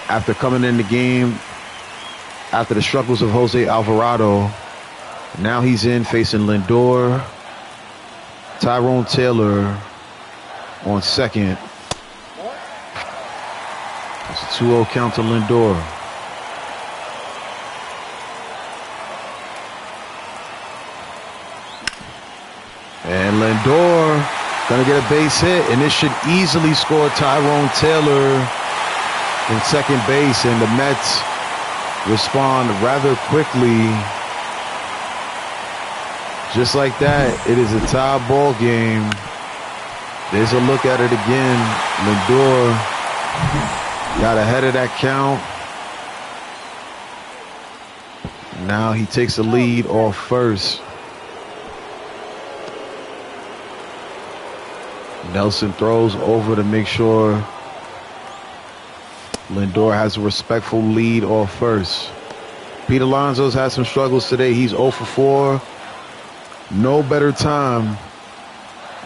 after coming in the game after the struggles of Jose Alvarado. Now he's in facing Lindor. Tyrone Taylor on second. It's a 2-0 count to Lindor. And Lindor gonna get a base hit, and this should easily score Tyrone Taylor in second base, and the Mets respond rather quickly. Just like that, it is a tie ball game. There's a look at it again. Lindor got ahead of that count. Now he takes the lead off first. Nelson throws over to make sure Lindor has a respectful lead off first. Pete Alonso's had some struggles today. He's 0 for 4. No better time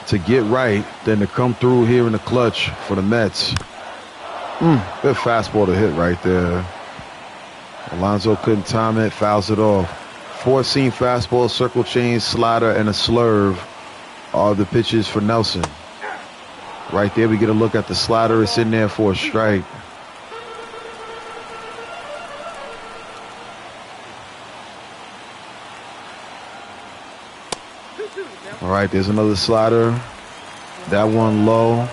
to get right than to come through here in the clutch for the Mets. Good fastball to hit right there. Alonso couldn't time it, fouls it off. 4-seam fastball, circle change, slider, and a slurve are the pitches for Nelson. Right there, we get a look at the slider. It's in there for a strike. All right, there's another slider. That one low.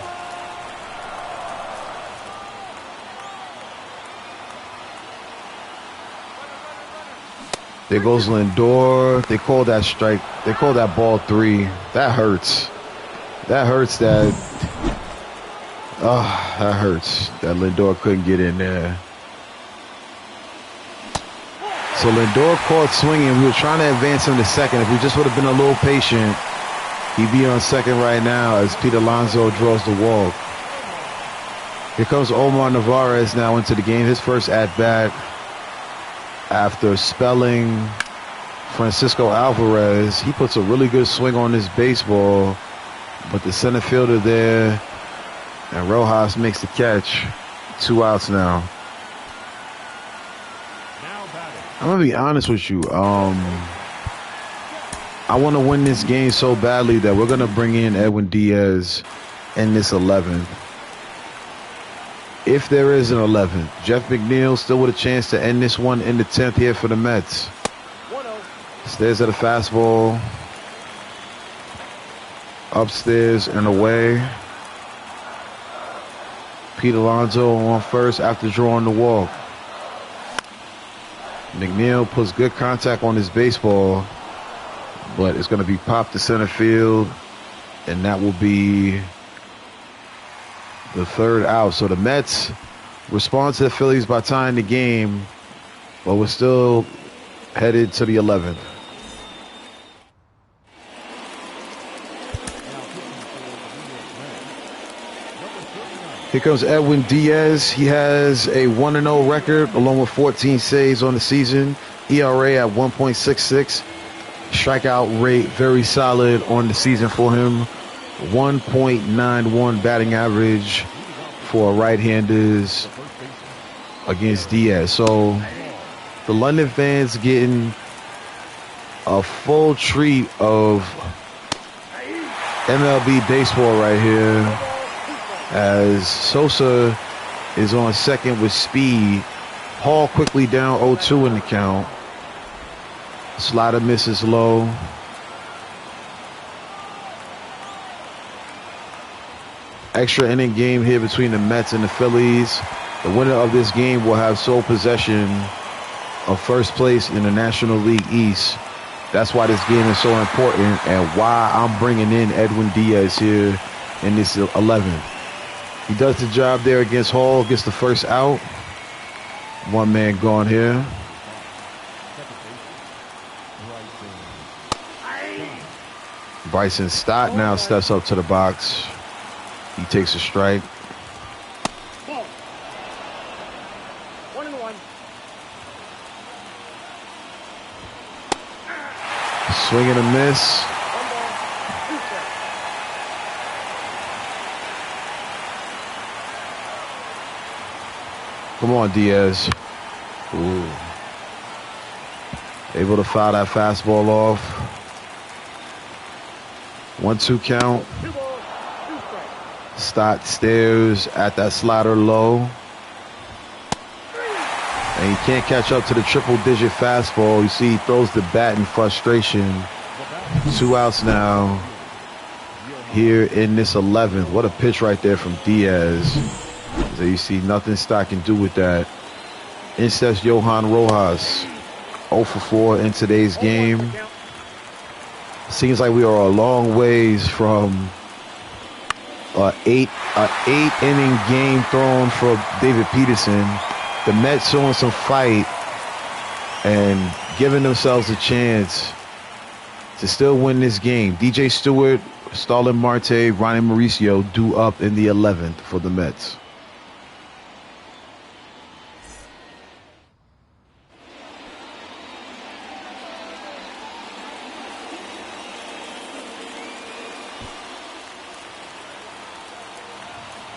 There goes Lindor. They call that strike. They call that ball 3. That hurts. That hurts that. Oh, that hurts that Lindor couldn't get in there. So Lindor caught swinging. We were trying to advance him to second. If we just would have been a little patient, he'd be on second right now as Pete Alonso draws the walk. Here comes Omar Narvaez now into the game. His first at-bat after spelling Francisco Alvarez. He puts a really good swing on this baseball, but the center fielder there, and Rojas makes the catch. 2 outs now. I'm going to be honest with you. I want to win this game so badly that we're going to bring in Edwin Diaz in this 11th. If there is an 11th, Jeff McNeil still with a chance to end this one in the 10th here for the Mets. Stares at a fastball. Upstairs and away. Pete Alonso on first after drawing the walk. McNeil puts good contact on his baseball, but it's going to be popped to center field, and that will be the third out. So the Mets respond to the Phillies by tying the game, but we're still headed to the 11th. Here comes Edwin Diaz. He has a 1-0 record along with 14 saves on the season. ERA at 1.66. Strikeout rate very solid on the season for him. 1.91 batting average for right-handers against Diaz. So the London fans getting a full treat of MLB baseball right here, as Sosa is on second with speed. Hall quickly down 0-2 in the count. Slider misses low. Extra inning game here between the Mets and the Phillies. The winner of this game will have sole possession of first place in the National League East. That's why this game is so important and why I'm bringing in Edwin Diaz here in this 11th. He does the job there against Hall, gets the first out. One man gone here. Bryson Stott now steps up to the box. He takes a strike. 1-1. Swing and a miss. 1 ball, 2 strikes. Come on, Diaz. Ooh. Able to foul that fastball off. 1-2 count. 2 balls, 2 strikes. Stott stares at that slider low. And he can't catch up to the triple-digit fastball. You see he throws the bat in frustration. 2 outs now here in this 11th. What a pitch right there from Diaz. So you see nothing Stott can do with that. Instead, Johan Rojas 0 for 4 in today's game. Seems like we are a long ways from an eight inning game thrown for David Peterson. The Mets showing some fight and giving themselves a chance to still win this game. DJ Stewart, Starlin Marte, Ronnie Mauricio due up in the 11th for the Mets.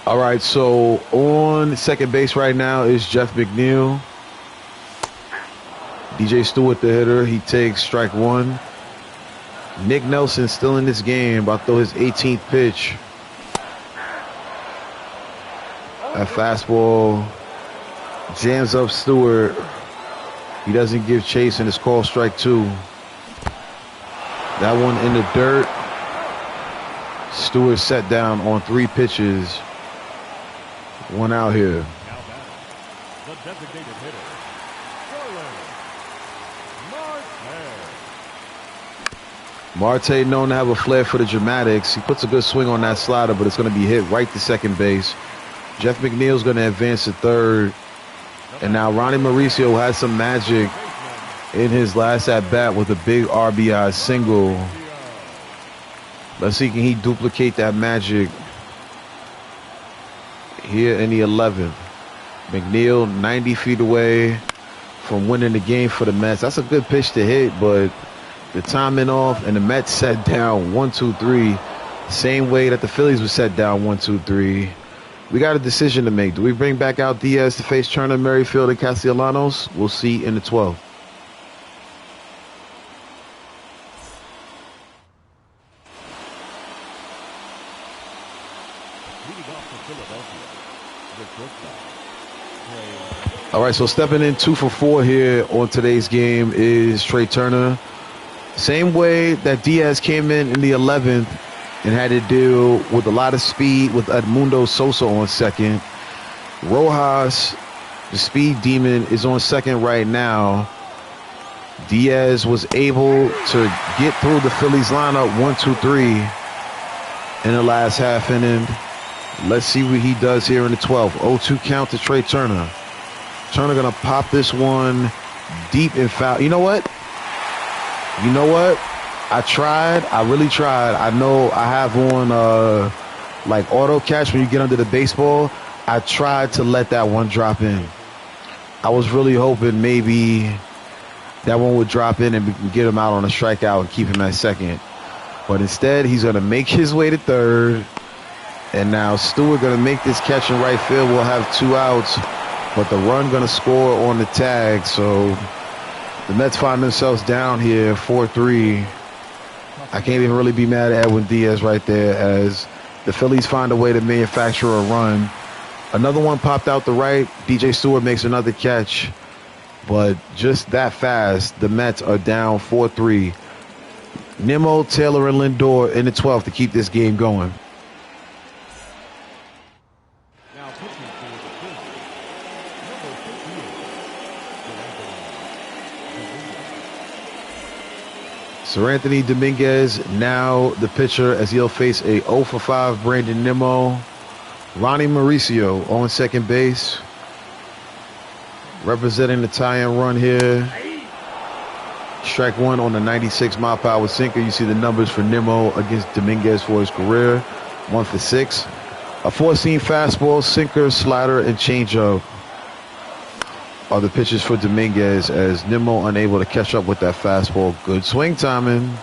All right, so on second base right now is Jeff McNeil. DJ Stewart, the hitter, he takes strike 1. Nick Nelson still in this game, about to throw his 18th pitch. That fastball jams up Stewart. He doesn't give chase and it's called strike 2. That one in the dirt. Stewart set down on 3 pitches. 1 out here. Now batting, the designated hitter, Marte known to have a flair for the dramatics. He puts a good swing on that slider, but it's going to be hit right to second base. Jeff McNeil's going to advance to third. And now Ronnie Mauricio has some magic in his last at-bat with a big RBI single. Let's see, can he duplicate that magic here in the 11th. McNeil 90 feet away from winning the game for the Mets. That's a good pitch to hit, but the timing off, and the Mets set down 1-2-3, same way that the Phillies were set down 1-2-3. We got a decision to make. Do we bring back out Diaz to face Turner, Merrifield, and Castellanos? We'll see in the 12th. All right, so stepping in 2 for 4 here on today's game is Trey Turner. Same way that Diaz came in the 11th, and had to deal with a lot of speed with Edmundo Sosa on second. Rojas, the speed demon, is on second right now. Diaz was able to get through the Phillies lineup 1-2-3 in the last half inning. Let's see what he does here in the 12th. 0-2 count to Trey Turner. Turner gonna pop this one deep and foul. You know what? I tried. I really tried. I know I have on like auto catch when you get under the baseball. I tried to let that one drop in. I was really hoping maybe that one would drop in and we can get him out on a strikeout and keep him at second. But instead, he's going to make his way to third. And now Stewart going to make this catch in right field. We'll have 2 outs. But the run going to score on the tag. So the Mets find themselves down here 4-3. I can't even really be mad at Edwin Diaz right there as the Phillies find a way to manufacture a run. Another one popped out the right. DJ Stewart makes another catch. But just that fast, the Mets are down 4-3. Nimmo, Taylor, and Lindor in the 12th to keep this game going. Now pitching for the Phillies, number 15, Seranthony Dominguez now the pitcher as he'll face a 0-for-5 Brandon Nimmo. Ronnie Mauricio on second base, representing the tie-in run here. Strike one on the 96-mile-per-hour sinker. You see the numbers for Nimmo against Dominguez for his career. 1 for 6. A 4-seam fastball, sinker, slider, and changeup are the pitches for Dominguez as Nimmo unable to catch up with that fastball. Good swing timing.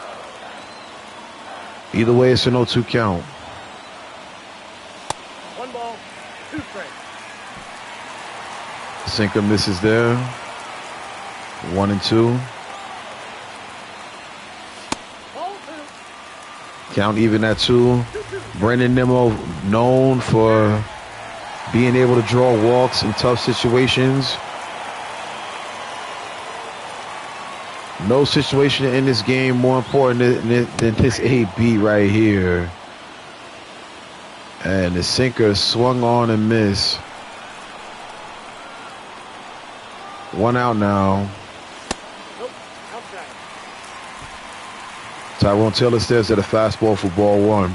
Either way, it's an 0-2 count. 1 ball, 2 strikes. Sinker misses there. 1-2. Ball 2. Count even at 2. Brandon Nimmo known for being able to draw walks in tough situations. No situation in this game more important than this 8 right here. And the sinker swung on and missed. 1 out now. Nope, outside. Tyrone Taylor stares at a fastball for ball 1.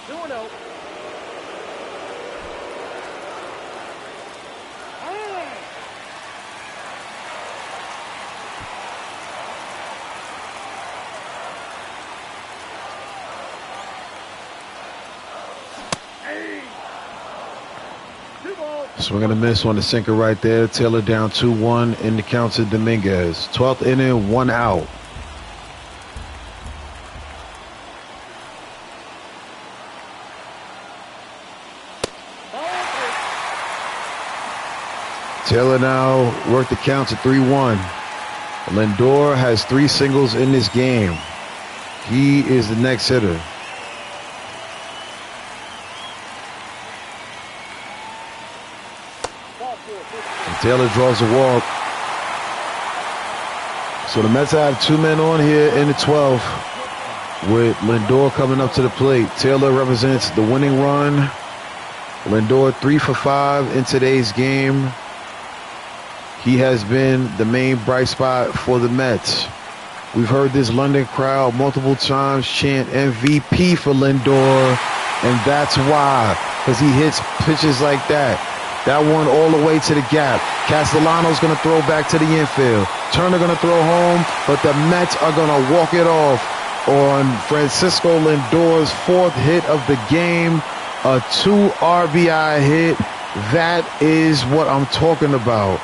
2-0. Swing and a miss on the sinker right there. Taylor down 2-1 in the count to Dominguez. 12th inning, 1 out. Taylor now worked the count to 3-1. Lindor has 3 singles in this game. He is the next hitter. And Taylor draws a walk. So the Mets have 2 men on here in the 12th with Lindor coming up to the plate. Taylor represents the winning run. Lindor 3 for 5 in today's game. He has been the main bright spot for the Mets. We've heard this London crowd multiple times chant MVP for Lindor, and that's why, because he hits pitches like that. That one all the way to the gap. Castellanos going to throw back to the infield. Turner going to throw home, but the Mets are going to walk it off on Francisco Lindor's 4th hit of the game, a 2 RBI hit. That is what I'm talking about.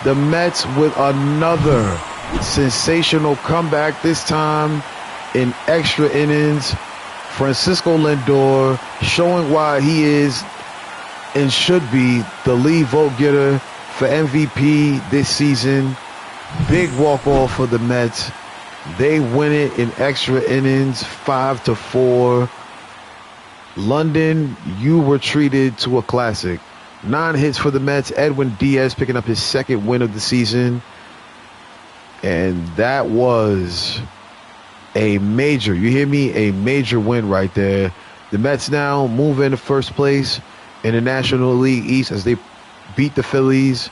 The Mets with another sensational comeback, this time in extra innings. Francisco Lindor showing why he is and should be the lead vote getter for MVP this season. Big walk-off for the Mets. They win it in extra innings, 5-4. London, you were treated to a classic. 9 hits for the Mets. Edwin Diaz picking up his 2nd win of the season. And that was a major, you hear me? A major win right there. The Mets now move into first place in the National League East as they beat the Phillies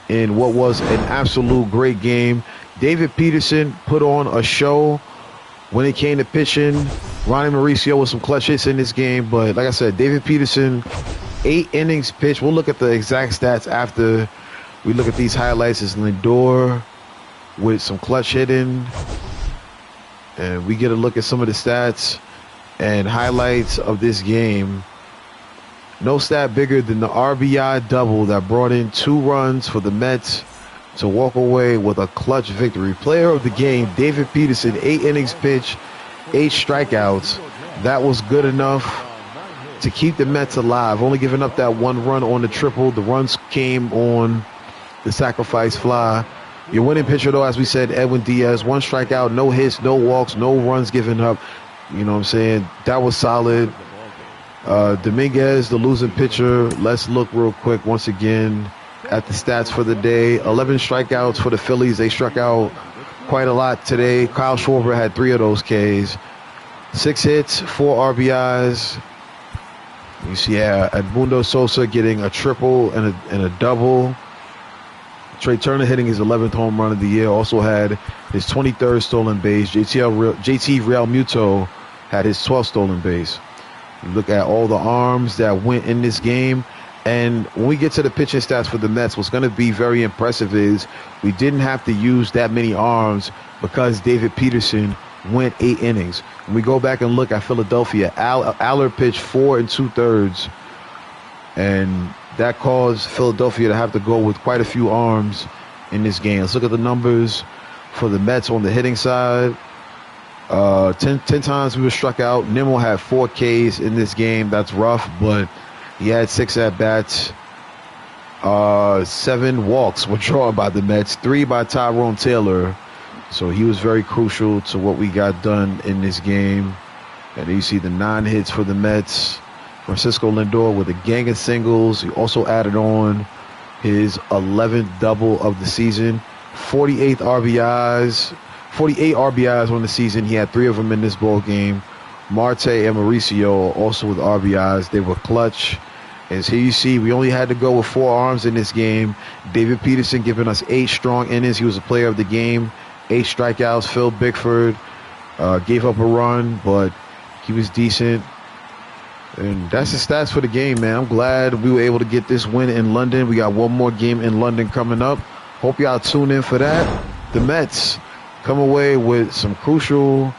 in what was an absolute great game. David Peterson put on a show when it came to pitching. Ronnie Mauricio with some clutch hits in this game. But like I said, David Peterson, 8 innings pitched. We'll look at the exact stats after we look at these highlights. It's Lindor with some clutch hitting. And we get a look at some of the stats and highlights of this game. No stat bigger than the RBI double that brought in 2 runs for the Mets to walk away with a clutch victory. Player of the game, David Peterson, 8 innings pitched, 8 strikeouts. That was good enough to keep the Mets alive, only giving up that 1 run on the triple. The runs came on the sacrifice fly. Your winning pitcher, though, as we said, Edwin Diaz, 1 strikeout, no hits, no walks, no runs given up. You know what I'm saying? That was solid. Dominguez, the losing pitcher. Let's look real quick once again at the stats for the day. 11 strikeouts for the Phillies. They struck out quite a lot today. Kyle Schwarber had 3 of those Ks. 6 hits, 4 RBIs. You see Edmundo Sosa getting a triple and a double. Trey Turner hitting his 11th home run of the year. Also had his 23rd stolen base. JT Realmuto had his 12th stolen base. You look at all the arms that went in this game. And when we get to the pitching stats for the Mets, what's going to be very impressive is we didn't have to use that many arms because David Peterson went 8 innings. When we go back and look at Philadelphia, Aller pitched 4 2/3, and that caused Philadelphia to have to go with quite a few arms in this game. Let's look at the numbers for the Mets on the hitting side. 10 times we were struck out. Nimmo had 4 Ks in this game. That's rough, but he had 6 at-bats. 7 walks were drawn by the Mets, 3 by Tyrone Taylor. So he was very crucial to what we got done in this game. And you see the 9 hits for the Mets. Francisco Lindor with a gang of singles. He also added on his 11th double of the season. 48 RBIs on the season. He had 3 of them in this ball game. Marte and Mauricio also with RBIs. They were clutch. As here you see, we only had to go with 4 arms in this game. David Peterson giving us 8 strong innings. He was a player of the game. 8 strikeouts. Phil Bickford gave up a run, but he was decent. And that's the stats for the game, man. I'm glad we were able to get this win in London. We got one more game in London coming up. Hope y'all tune in for that. The Mets come away with some crucial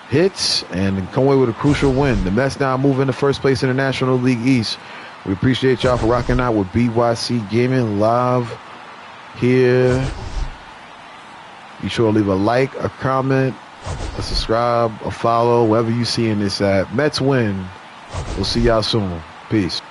hits and come away with a crucial win. The Mets now move into first place in the National League East. We appreciate y'all for rocking out with BYC Gaming live here. Be sure to leave a like, a comment, a subscribe, a follow, wherever you see in this at. Mets win. We'll see y'all soon. Peace.